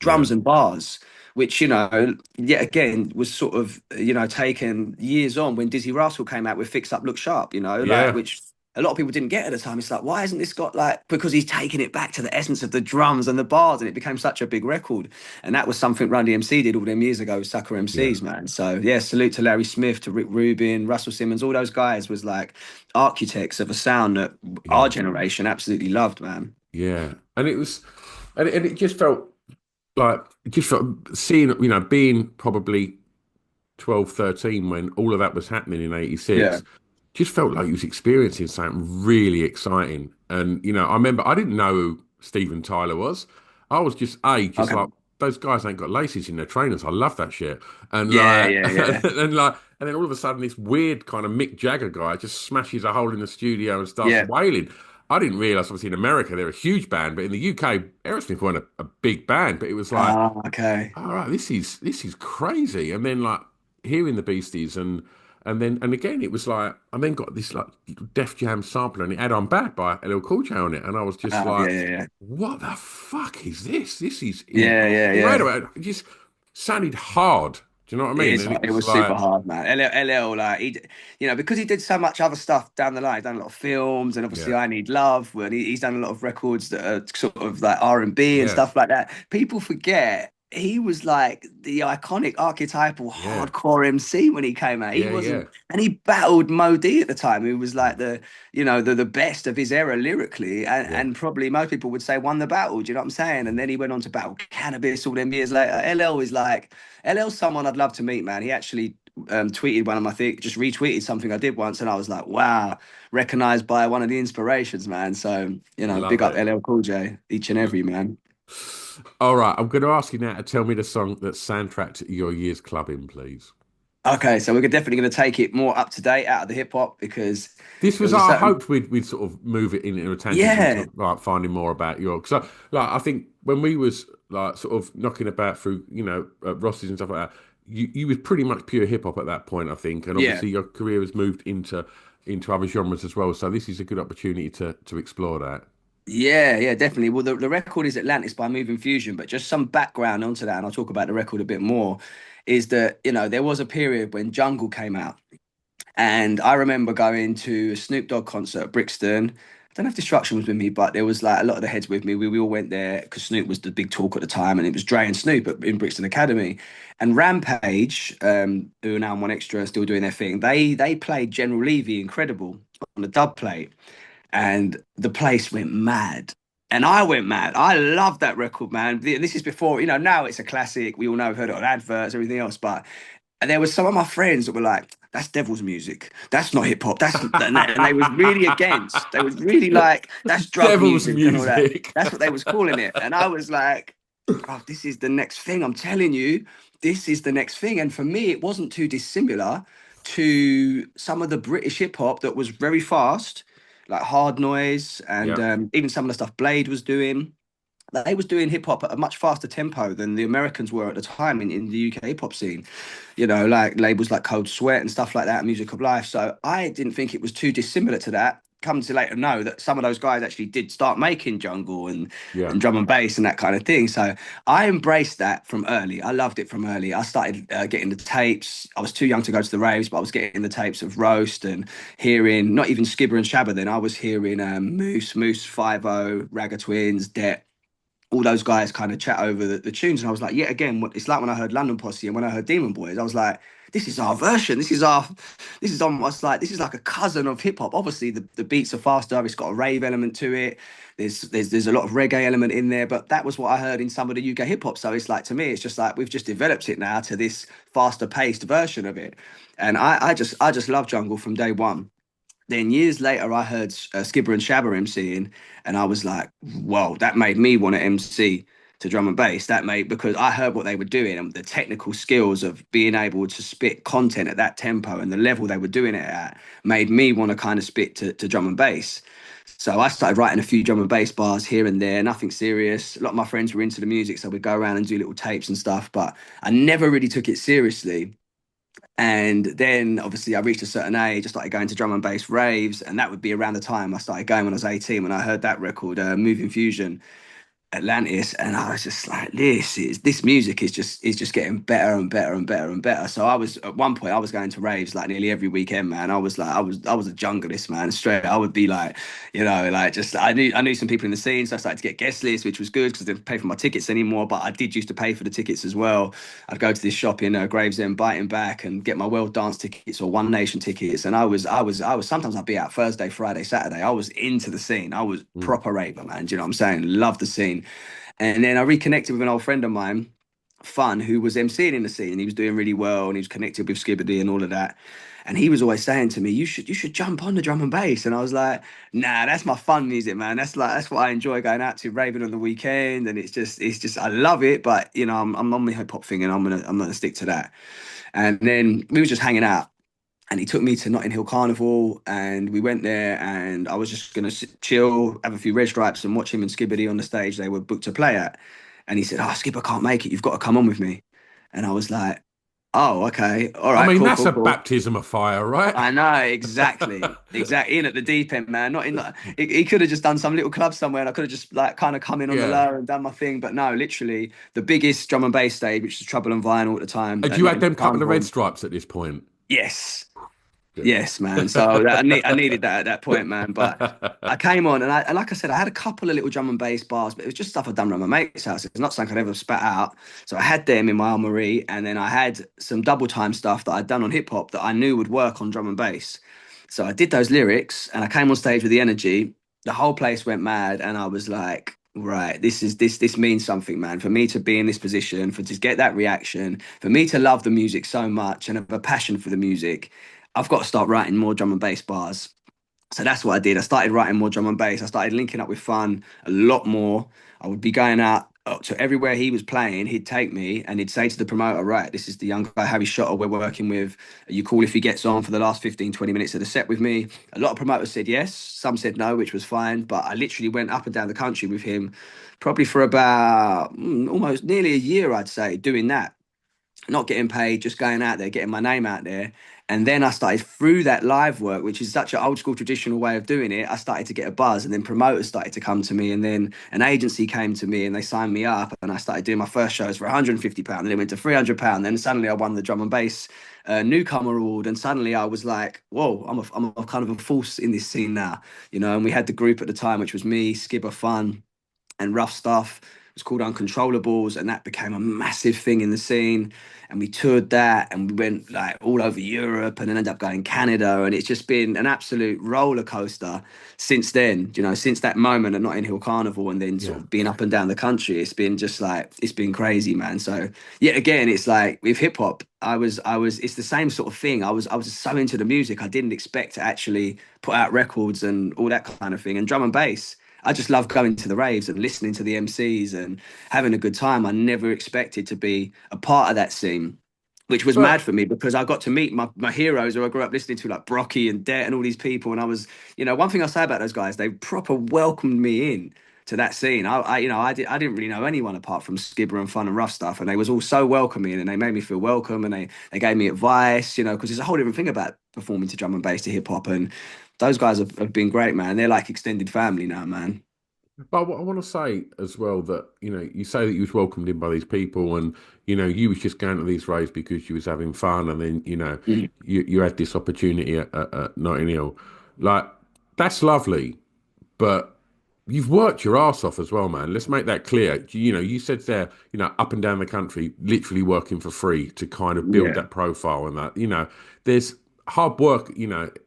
drums and bars, which yet again was sort of taken years on when Dizzy Rascal came out with Fix Up Look Sharp, like, Yeah. which a lot of people didn't get at the time. It's like, why hasn't this got like, because he's taken it back to the essence of the drums and the bars, and it became such a big record. And that was something Run DMC did all them years ago with Sucker Yeah. MCs, man. So yeah, salute to Larry Smith, to Rick Rubin, Russell Simmons, all those guys was like architects of a sound that our Yeah. generation absolutely loved, man. Yeah. And it was, and it just felt like, just felt seeing, being probably 12, 13 when all of that was happening in Yeah. 86, just felt like he was experiencing something really exciting. And, I remember I didn't know who Steven Tyler was. I was just like, Okay. those guys ain't got laces in their trainers. I love that shit. And Yeah, like, yeah, yeah. and then all of a sudden, this weird kind of Mick Jagger guy just smashes a hole in the studio and starts Yeah. wailing. I didn't realize, obviously, in America, they're a huge band, but in the UK, Aerosmith weren't a big band. But it was like, Ah, okay. all right, this is crazy. And then like hearing the Beasties and again it was like I then got this like Def Jam sampler and it had "I'm Back" by LL Cool J on it, and I was just Ah, yeah, like, yeah, yeah. what the fuck is this? This is Yeah, yeah, yeah. incredible. It just sounded hard. Do you know what I mean? And it It was was super like, hard, man. LL, like because he did so much other stuff down the line. He's done a lot of films, and yeah, obviously I Need Love. And he's done a lot of records that are sort of like R&B and yeah, stuff like that. People forget he was like the iconic archetypal yeah, hardcore MC when he came out. He yeah, yeah, wasn't, and he battled Mo D at the time, who was mm, like the best of his era lyrically, yeah. and probably most people would say won the battle. Do you know what I'm saying? And then he went on to battle Cannabis all them years later. LL's someone I'd love to meet, man. He actually tweeted one of my things, just retweeted something I did once, and I was like, wow, recognized by one of the inspirations, man. So, big Love up it. LL Cool J, each and every man. All right, I'm going to ask you now to tell me the song that soundtracked your year's clubbing, please. Okay, so we're definitely going to take it more up to date out of the hip hop, because This there was was a I certain, hoped we'd sort of move it into a tangent yeah, into like finding more about your because I think when we was like sort of knocking about through Ross's and stuff like that, you was pretty much pure hip hop at that point, I think, and yeah, obviously your career has moved into other genres as well, so this is a good opportunity to explore that. yeah, definitely. Well, the record is Atlantis by Moving Fusion, but just some background onto that, and I'll talk about the record a bit more, is that, there was a period when Jungle came out. And I remember going to a Snoop Dogg concert at Brixton. I don't know if Destruction was with me, but there was like a lot of the heads with me. We all went there because Snoop was the big talk at the time, and it was Dre and Snoop in Brixton Academy. And Rampage, who are now on One Extra, still doing their thing. They played General Levy, Incredible, on the dub plate, and the place went mad. And I went mad. I love that record, man. This is before, now it's a classic. We all know, we've heard it on adverts, everything else. But and there was some of my friends that were like, "That's devil's music. That's not hip hop. And they was really against. They was really like, that's drug Devil's music and all that. music. That's what they was calling it. And I was like, oh, this is the next thing. I'm telling you, this is the next thing. And for me, it wasn't too dissimilar to some of the British hip hop that was very fast, like Hard Noise, and Yeah, even some of the stuff Blade was doing. they was doing hip hop at a much faster tempo than the Americans were at the time in the UK hip hop scene. You know, like labels like Cold Sweat and stuff like that, Music of Life. So I didn't think it was too dissimilar to that. Come to later know that some of those guys actually did start making jungle Yeah. and drum and bass and that kind of thing. So I embraced that from early. I loved it from early. I started getting the tapes. I was too young to go to the raves, but I was getting the tapes of Roast and hearing not even Skibber and Shabba. Then I was hearing Moose, 5 Ragga Twins, Det, all those guys kind of chat over the tunes. And I was like, yet again, it's like when I heard London Posse and when I heard Demon Boys, I was like, this is our version. This is almost like, this is like a cousin of hip hop. Obviously, the beats are faster. It's got a rave element to it. There's a lot of reggae element in there, but that was what I heard in some of the UK hip hop. So it's like, to me, it's just like, we've just developed it now to this faster paced version of it. And I just love jungle from day one. Then years later, I heard Skibber and Shabba MCing, and I was like, "Whoa!" That made me want to MC to drum and bass. That made because I heard what they were doing and the technical skills of being able to spit content at that tempo and the level they were doing it at made me want to kind of spit to drum and bass. So I started writing a few drum and bass bars here and there, nothing serious. A lot of my friends were into the music, so we'd go around and do little tapes and stuff, but I never really took it seriously. And then obviously I reached a certain age, I started going to drum and bass raves, and that would be around the time I started going when I was 18, when I heard that record, Moving Fusion. Atlantis, and I was just like, this music is just getting better and better and better and better. So I was at one point I was going to raves like nearly every weekend, man. I was like, I was a junglist, man. Straight, I would be like, like just I knew some people in the scene, so I started to get guest lists, which was good because I didn't pay for my tickets anymore. But I did used to pay for the tickets as well. I'd go to this shop in Gravesend, Biting Back, and get my World Dance tickets or One Nation tickets. And I was sometimes I'd be out Thursday, Friday, Saturday. I was into the scene. I was Mm. proper raver, man. Do you know what I'm saying? Love the scene. And then I reconnected with an old friend of mine, Fun, who was emceeing in the scene. He was doing really well and he was connected with Skibbity and all of that. And he was always saying to me, you should jump on the drum and bass. And I was like, nah, that's my fun music, man. That's what I enjoy going out to, raving on the weekend. And it's just I love it, but I'm on my hip hop thing and I'm gonna stick to that. And then we were just hanging out and he took me to Notting Hill Carnival, and we went there, and I was just gonna chill, have a few red stripes, and watch him and Skibbity on the stage they were booked to play at. And he said, "Oh, Skip, I can't make it. You've got to come on with me." And I was like, "Oh, okay, all I right, mean, cool, that's cool, a cool." baptism of fire, right? I know exactly. In at the deep end, man. Not in. He could have just done some little club somewhere, and I could have just like kind of come in on the Yeah. low and done my thing. But no, literally the biggest drum and bass stage, which was Trouble and Vinyl at the time, Had at you had Notting them Hill couple of red Carnival. stripes at this point? Yes. Good. Yes, man. So I needed that at that point, man. But I came on and like I said, I had a couple of little drum and bass bars, but it was just stuff I'd done around my mate's house. It's not something I'd ever spat out. So I had them in my armory, and then I had some double time stuff that I'd done on hip hop that I knew would work on drum and bass. So I did those lyrics, and I came on stage with the energy. The whole place went mad, and I was like, right, this means something, man. For me to be in this position, for to get that reaction, for me to love the music so much and have a passion for the music, I've got to start writing more drum and bass bars. So that's what I did. I started writing more drum and bass. I started linking up with Fun a lot more. I would be going out to everywhere he was playing. He'd take me and he'd say to the promoter, right, this is the young guy, Harry Shotta, we're working with. Are you cool if he gets on for the last 15, 20 minutes of the set with me? A lot of promoters said yes. Some said no, which was fine. But I literally went up and down the country with him probably for about almost nearly a year, I'd say, doing that, not getting paid, just going out there, getting my name out there. And then I started through that live work, which is such an old school traditional way of doing it. I started to get a buzz, and then promoters started to come to me, and then an agency came to me and they signed me up, and I started doing my first shows for £150, and then it went to £300. Then suddenly I won the drum and bass newcomer award, and suddenly I was like, whoa, I'm a kind of a force in this scene now, And we had the group at the time, which was me, Skibber Fun, and Rough Stuff. It was called Uncontrollables, and that became a massive thing in the scene. And we toured that, and we went like all over Europe, and then ended up going Canada. And it's just been an absolute roller coaster since then. Since that moment at Notting Hill Carnival, and then sort Yeah. of being up and down the country, it's been just like it's been crazy, man. So yet again, it's like with hip hop, it's the same sort of thing. I was so into the music, I didn't expect to actually put out records and all that kind of thing. And drum and bass, I just love going to the raves and listening to the MCs and having a good time. I never expected to be a part of that scene, which was mad But for me because I got to meet my heroes who I grew up listening to, like Brocky and Det and all these people. And I was, one thing I say about those guys, they proper welcomed me in to that scene. I didn't really know anyone apart from Skibber and Fun and Rough Stuff, and they was all so welcoming, and they made me feel welcome, and they gave me advice, because there's a whole different thing about performing to drum and bass to hip hop, and those guys have been great, man. They're like extended family now, man. But what I want to say as well that you say that you was welcomed in by these people, and you was just going to these raves because you was having fun, and then Mhm. you had this opportunity at Notting Hill, like that's lovely, but you've worked your ass off as well, man. Let's make that clear. You said there, up and down the country, literally working for free to kind of build Yeah. that profile and that. There's hard work.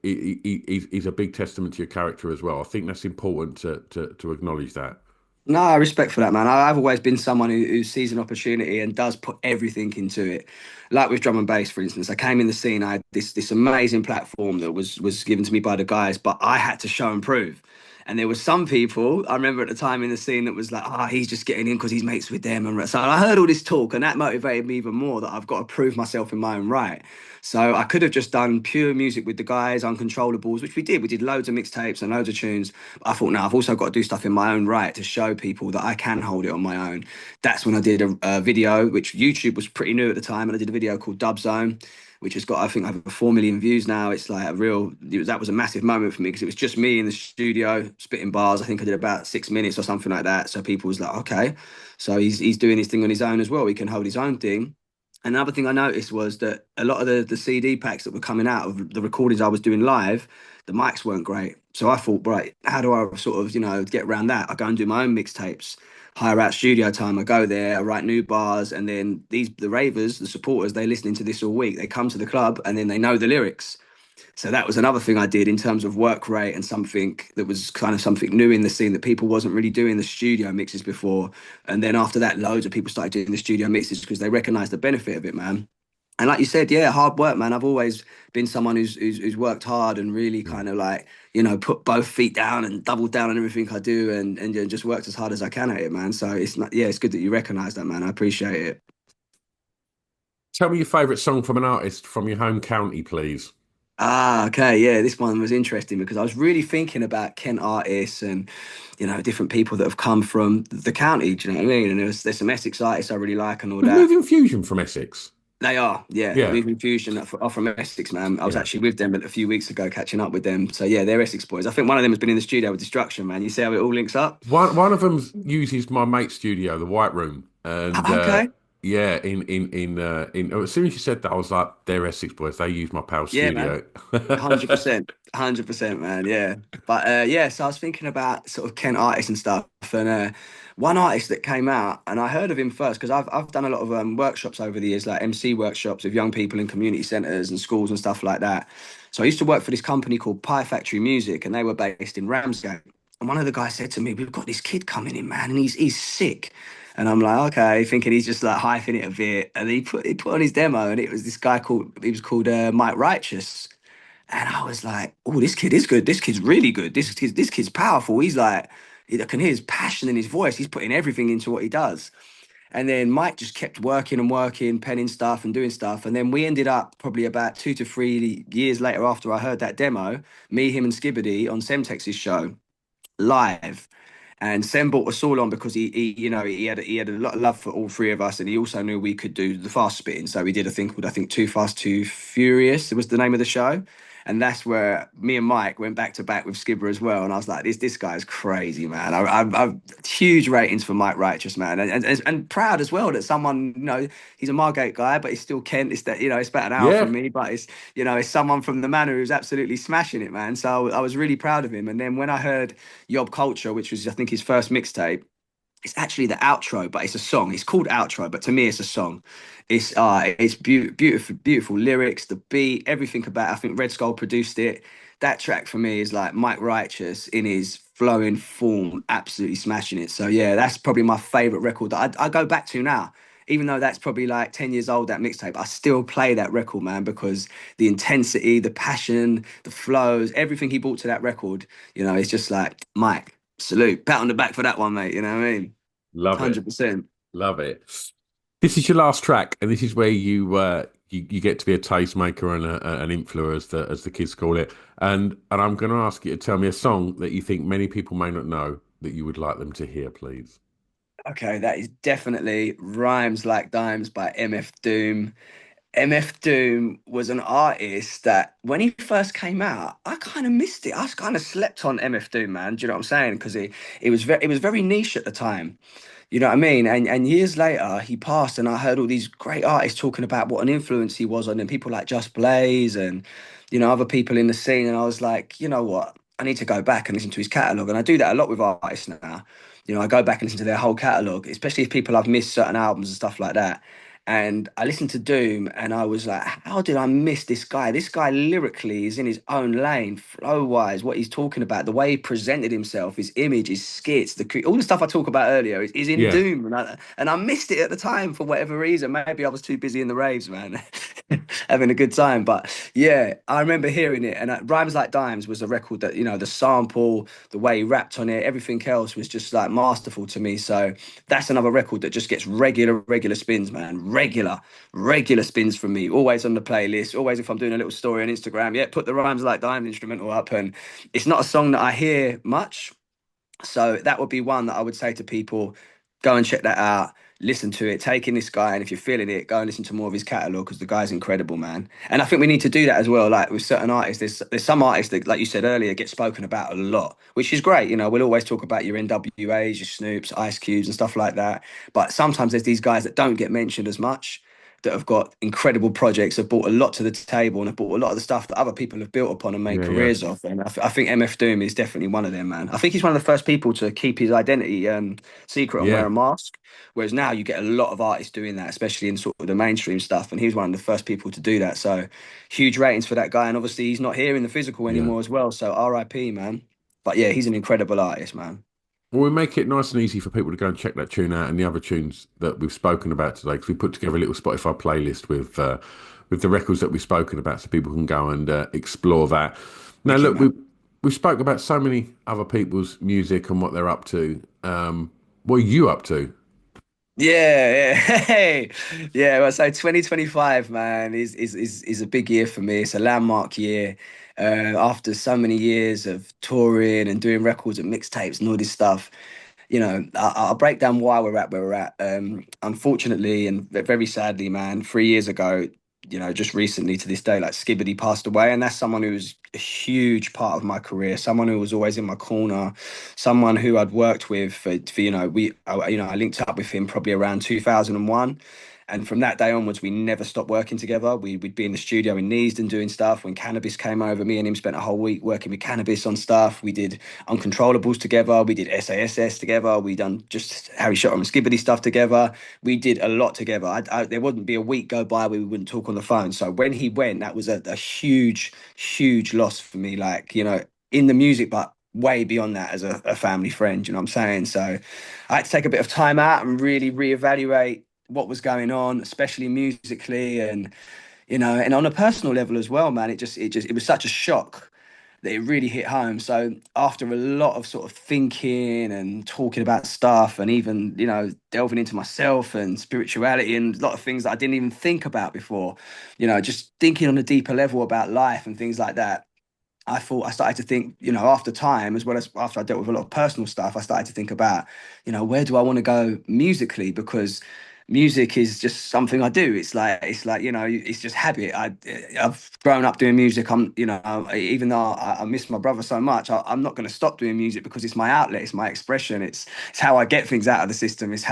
Is a big testament to your character as well. I think that's important to acknowledge that. No, I respect for that, man. I've always been someone who sees an opportunity and does put everything into it. Like with drum and bass, for instance, I came in the scene. I had this amazing platform that was given to me by the guys, but I had to show and prove. And there was some people I remember at the time in the scene that was like, "Ah, he's just getting in because he's mates with them." And so I heard all this talk, and that motivated me even more that I've got to prove myself in my own right. So I could have just done pure music with the guys, uncontrollables, which we did. We did loads of mixtapes and loads of tunes. I thought, no, I've also got to do stuff in my own right to show people that I can hold it on my own. That's when I did a video, which YouTube was pretty new at the time, and I did a video called Dub Zone, which has got, I think, over 4 million views now. It's like that was a massive moment for me because it was just me in the studio spitting bars. I think I did about 6 minutes or something like that. So people was like, okay, so he's doing his thing on his own as well. He can hold his own thing. Another thing I noticed was that a lot of the CD packs that were coming out of the recordings I was doing live, the mics weren't great. So I thought, right, how do I sort of, get around that? I go and do my own mixtapes, hire out studio time. I go there, I write new bars, and then the ravers, the supporters, they listening to this all week. They come to the club and then they know the lyrics. So that was another thing I did in terms of work rate and something that was kind of something new in the scene that people wasn't really doing the studio mixes before. And then after that, loads of people started doing the studio mixes because they recognized the benefit of it, man. And like you said, yeah, hard work, man. I've always been someone who's worked hard and really kind of like, put both feet down and doubled down on everything I do and just worked as hard as I can at it, man. So it's not, yeah, it's good that you recognize that, man. I appreciate it. Tell me your favourite song from an artist from your home county, please. Ah, okay, yeah, this one was interesting because I was really thinking about Kent artists and different people that have come from the county. Do you know what I mean? And there's some Essex artists I really like and all Was that. Moving Fusion from Essex? They are, yeah, Yeah, Moving Fusion are from Essex, man. I was yeah. actually with them a few weeks ago, catching up with them. So yeah, they're Essex boys. I think one of them has been in the studio with Destruction, man. You see how it all links up? One of them uses my mate's studio, the White Room, and Okay, yeah, as soon as you said that, I was like, "They're Essex boys. They use my pal's yeah, man. studio." 100%, 100%, man. Yeah, but yeah. So I was thinking about sort of Kent artists and stuff, and one artist that came out, and I heard of him first because I've done a lot of workshops over the years, like MC workshops with young people in community centres and schools and stuff like that. So I used to work for this company called Pie Factory Music, and they were based in Ramsgate. And one of the guys said to me, "We've got this kid coming in, man, and he's sick." And I'm like, okay, thinking he's just like hyping it a bit. And he put on his demo, and it was this guy called Mike Righteous. And I was like, oh, this kid is good. This kid's really good. This kid's powerful. He's like, I can hear his passion in his voice. He's putting everything into what he does. And then Mike just kept working and working, penning stuff and doing stuff. And then we ended up probably about 2 to 3 years later after I heard that demo, me, him, and Skibbity on Semtex's show live. And Sem brought us all on because he had a lot of love for all three of us, and he also knew we could do the fast spitting. So we did a thing called, I think, Too Fast Too Furious. It was the name of the show, and that's where me and Mike went back to back with Skibber as well. And I was like, this guy's crazy, man. I've huge ratings for Mike Righteous, man, and proud as well that someone, he's a Margate guy, but he's still Kent. It's that it's about an hour Yeah, from me, but it's someone from the manor who's absolutely smashing it, man. So I was really proud of him. And then when I heard Yob Culture, which was I think his first mixtape. It's actually the outro, but it's a song. It's called outro, but to me, it's a song. It's beautiful, beautiful lyrics, the beat, everything about it. I think Red Skull produced it. That track for me is like Mike Righteous in his flowing form, absolutely smashing it. So yeah, that's probably my favorite record that I go back to now. Even though that's probably like 10 years old, that mixtape, I still play that record, man, because the intensity, the passion, the flows, everything he brought to that record, it's just like, Mike, salute, pat on the back for that one, mate. You know what I mean? love it, 100%. love it. This is your last track, and this is where you get to be a tastemaker and an influencer, as the kids call it. And I'm going to ask you to tell me a song that you think many people may not know that you would like them to hear, please? Okay, that is definitely Rhymes Like Dimes by MF Doom. MF Doom was an artist that when he first came out, I kind of missed it. I kind of slept on MF Doom, man. Do you know what I'm saying? Because it was very niche at the time. You know what I mean? And years later, he passed, and I heard all these great artists talking about what an influence he was on them. People like Just Blaze and other people in the scene. And I was like, you know what? I need to go back and listen to his catalog. And I do that a lot with artists now. I go back and listen to their whole catalog, especially if people I've missed certain albums and stuff like that. And I listened to Doom and I was like, how did I miss this guy? This guy lyrically is in his own lane, flow wise, what he's talking about, the way he presented himself, his image, his skits, all the stuff I talked about earlier is in Yeah, Doom. And I missed it at the time for whatever reason. Maybe I was too busy in the raves, man, having a good time. But yeah, I remember hearing it. And Rhymes Like Dimes was a record that, the sample, the way he rapped on it, everything else was just like masterful to me. So that's another record that just gets regular spins, man. Regular spins from me. Always on the playlist. Always if I'm doing a little story on Instagram, yeah, put the Rhymes Like Diamond instrumental up. And it's not a song that I hear much. So that would be one that I would say to people, go and check that out. Listen to it, take in this guy, and if you're feeling it, go and listen to more of his catalog because the guy's incredible, man. And I think we need to do that as well. Like with certain artists, there's some artists that, like you said earlier, get spoken about a lot, which is great. We'll always talk about your NWAs, your Snoops, Ice Cubes, and stuff like that. But sometimes there's these guys that don't get mentioned as much, that have got incredible projects, have brought a lot to the table, and have brought a lot of the stuff that other people have built upon and made yeah, yeah, careers off. And I think MF Doom is definitely one of them, man. I think he's one of the first people to keep his identity secret and wear yeah. a mask. Whereas now you get a lot of artists doing that, especially in sort of the mainstream stuff. And he's one of the first people to do that. So huge ratings for that guy. And obviously he's not here in the physical Yeah. anymore as well. So RIP, man. But yeah, he's an incredible artist, man. Well, we make it nice and easy for people to go and check that tune out and the other tunes that we've spoken about today, because we put together a little Spotify playlist with the records that we've spoken about, so people can go and explore that. Now, Wicked, look, man. we spoke about so many other people's music and what they're up to. What are you up to? Yeah, yeah, hey, yeah. Well, so 2025, man, is a big year for me. It's a landmark year. After so many years of touring and doing records and mixtapes and all this stuff, I'll break down why we're at where we're at. Unfortunately and very sadly, man, 3 years ago, just recently to this day, like Skibbity passed away, and that's someone who was a huge part of my career, someone who was always in my corner, someone who I'd worked with for I linked up with him probably around 2001. And from that day onwards, we never stopped working together. We'd be in the studio in Neasden doing stuff. When Cannabis came over, me and him spent a whole week working with Cannabis on stuff. We did Uncontrollables together. We did SASS together. We done just Harry Shotta and Skibbity stuff together. We did a lot together. There wouldn't be a week go by where we wouldn't talk on the phone. So when he went, that was a huge loss for me. Like, in the music, but way beyond that as a family friend. You know what I'm saying? So I had to take a bit of time out and really reevaluate what was going on, especially musically, and and on a personal level as well, man. It was such a shock that it really hit home. So after a lot of sort of thinking and talking about stuff, and even delving into myself and spirituality and a lot of things that I didn't even think about before, just thinking on a deeper level about life and things like that. I started to think, after time, as well as after I dealt with a lot of personal stuff, I started to think about, where do I want to go musically? Because music is just something I do. It's like, it's just habit. I've grown up doing music. Even though I miss my brother so much, I'm not going to stop doing music because it's my outlet, it's my expression, it's how I get things out of the system, it's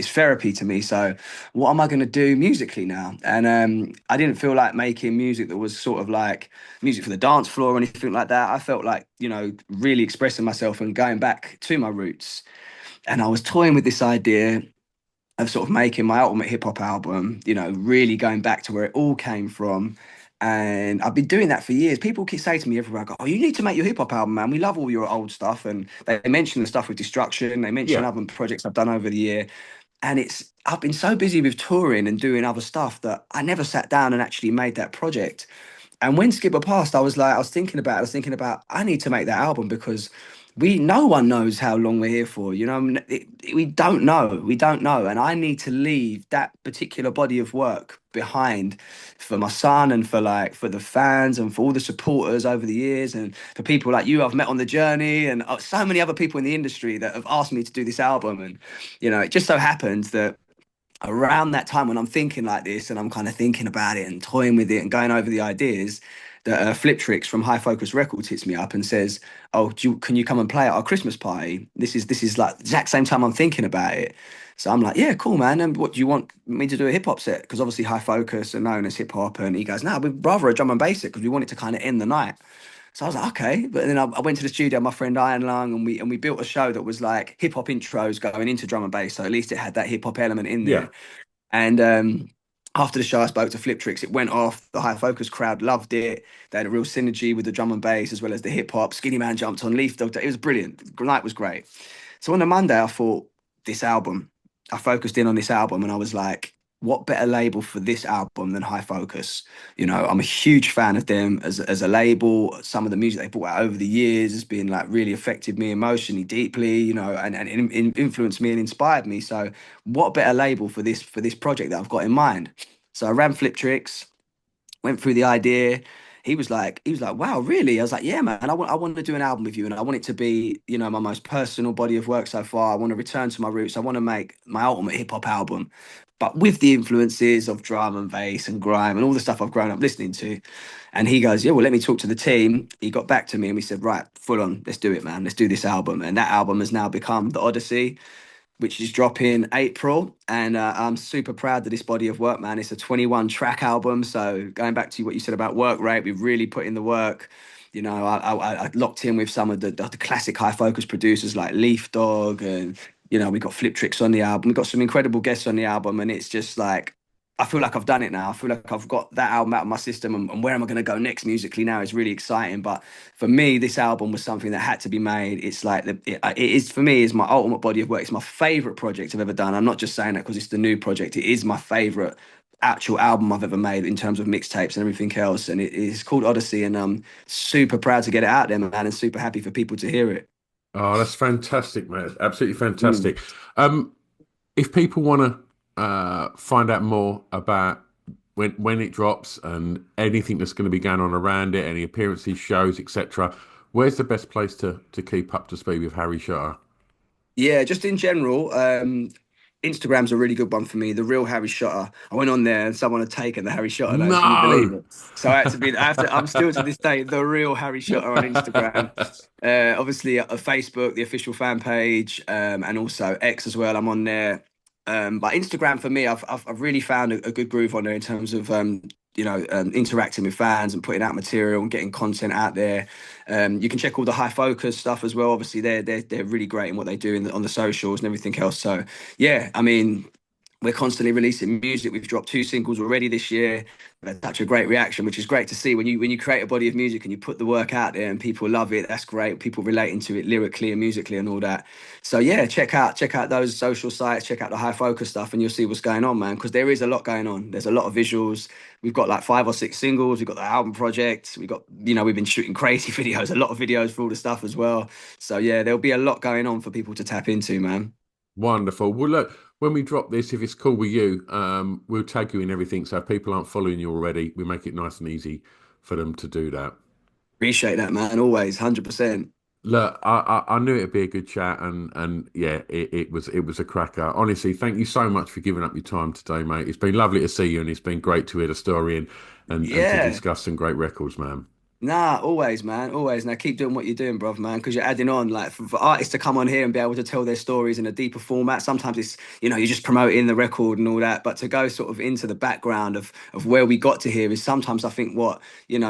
therapy to me. So what am I going to do musically now? And I didn't feel like making music that was sort of like music for the dance floor or anything like that. I felt like, really expressing myself and going back to my roots. And I was toying with this idea of sort of making my ultimate hip hop album, really going back to where it all came from. And I've been doing that for years. People keep saying to me everywhere, I go, oh, you need to make your hip hop album, man. We love all your old stuff. And they mention the stuff with Destruction. They mention Yeah. other projects I've done over the year. And I've been so busy with touring and doing other stuff that I never sat down and actually made that project. And when Skipper passed, I was thinking about, I need to make that album because we no one knows how long we're here for. We don't know, and I need to leave that particular body of work behind for my son and for for the fans and for all the supporters over the years and for people like you I've met on the journey and so many other people in the industry that have asked me to do this album. And it just so happens that around that time when I'm thinking like this and I'm kind of thinking about it and toying with it and going over the ideas, that Flip Tricks from High Focus Records hits me up and says, "Oh, can you come and play at our Christmas party? This is like the exact same time I'm thinking about it." So I'm like, "Yeah, cool, man. And what do you want me to do a hip hop set? Because obviously High Focus are known as hip hop." And he goes, "No, we'd rather a drum and bass set because we want it to kind of end the night." So I was like, okay. But then I went to the studio, my friend Iron Lung, and we built a show that was like hip hop intros going into drum and bass. So at least it had that hip hop element in Yeah. there. And after the show, I spoke to Flip Tricks. It went off. The High Focus crowd loved it. They had a real synergy with the drum and bass as well as the hip hop. Skinny Man jumped on Leaf Dog. It was brilliant. The night was great. So on the Monday, I thought this album. I focused in on this album, and I was like, what better label for this album than High Focus? I'm a huge fan of them as a label. Some of the music they brought out over the years has been like really affected me emotionally deeply, and influenced me and inspired me. So what better label for this project that I've got in mind? So I ran Flip Tricks, went through the idea. He was like, wow, really? I was like, yeah, man, I want to do an album with you, and I want it to be, my most personal body of work so far. I want to return to my roots. I want to make my ultimate hip hop album, but with the influences of drum and bass and grime and all the stuff I've grown up listening to. And he goes, yeah, well, let me talk to the team. He got back to me and we said, right, full on, let's do it, man. Let's do this album. And that album has now become The Odyssey, which is dropping April. And I'm super proud of this body of work, man. It's a 21 track album. So going back to what you said about work rate, we've really put in the work. I locked in with some of the classic High Focus producers like Leaf Dog, and we got Flip Tricks on the album. We got some incredible guests on the album, and it's just like I feel like I've done it now. I feel like I've got that album out of my system, and where am I going to go next musically now is really exciting. But for me, this album was something that had to be made. It's like it is for me is my ultimate body of work. It's my favorite project I've ever done. I'm not just saying that because it's the new project. It is my favorite actual album I've ever made in terms of mixtapes and everything else. And it is called Odyssey, and I'm super proud to get it out there, man, and super happy for people to hear it. Oh, that's fantastic, mate. Absolutely Mm. fantastic. Um, if people want to find out more about when it drops and anything that's going to be going on around it, any appearances, shows, etc., where's the best place to keep up to speed with Harry Shotta? Yeah, just in general, Instagram's a really good one for me. The real Harry Shotta. I went on there and someone had taken the Harry Shotta name. Can you believe No. it? So I had to be. I'm still to this day the real Harry Shotta on Instagram. Obviously, Facebook, the official fan page, and also X as well. I'm on there. But Instagram for me, I've really found a good groove on there in terms of interacting with fans and putting out material and getting content out there. You can check all the High Focus stuff as well. Obviously, they're really great in what they do on the socials and everything else. So yeah, I mean, we're constantly releasing music. We've dropped 2 singles already this year. We've had such a great reaction, which is great to see. When you create a body of music and you put the work out there and people love it, that's great. People relating to it lyrically and musically and all that. So yeah, check out those social sites, check out the High Focus stuff, and you'll see what's going on, man. Because there is a lot going on. There's a lot of visuals. We've got like 5 or 6 singles. We've got the album project. We've been shooting crazy videos, a lot of videos for all the stuff as well. So yeah, there'll be a lot going on for people to tap into, man. Wonderful. Well, look, when we drop this, if it's cool with you, we'll tag you in everything. So if people aren't following you already, we make it nice and easy for them to do that. Appreciate that, man. Always, 100%. Look, I knew it'd be a good chat, and yeah, it was a cracker. Honestly, thank you so much for giving up your time today, mate. It's been lovely to see you, and it's been great to hear the story and to Yeah. discuss some great records, man. Nah, always, man, always. Now keep doing what you're doing, bruv, man, because you're adding on. Like for artists to come on here and be able to tell their stories in a deeper format. Sometimes it's you're just promoting the record and all that, but to go sort of into the background of where we got to here is sometimes I think what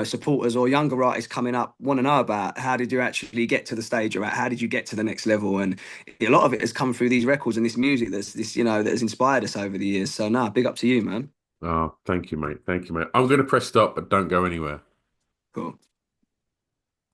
supporters or younger artists coming up want to know about. How did you actually get to the stage you're at? How did you get to the next level? And a lot of it has come through these records and this music that's this that has inspired us over the years. So nah, big up to you, man. Oh, thank you, mate. Thank you, mate. I'm going to press stop, but don't go anywhere. Cool.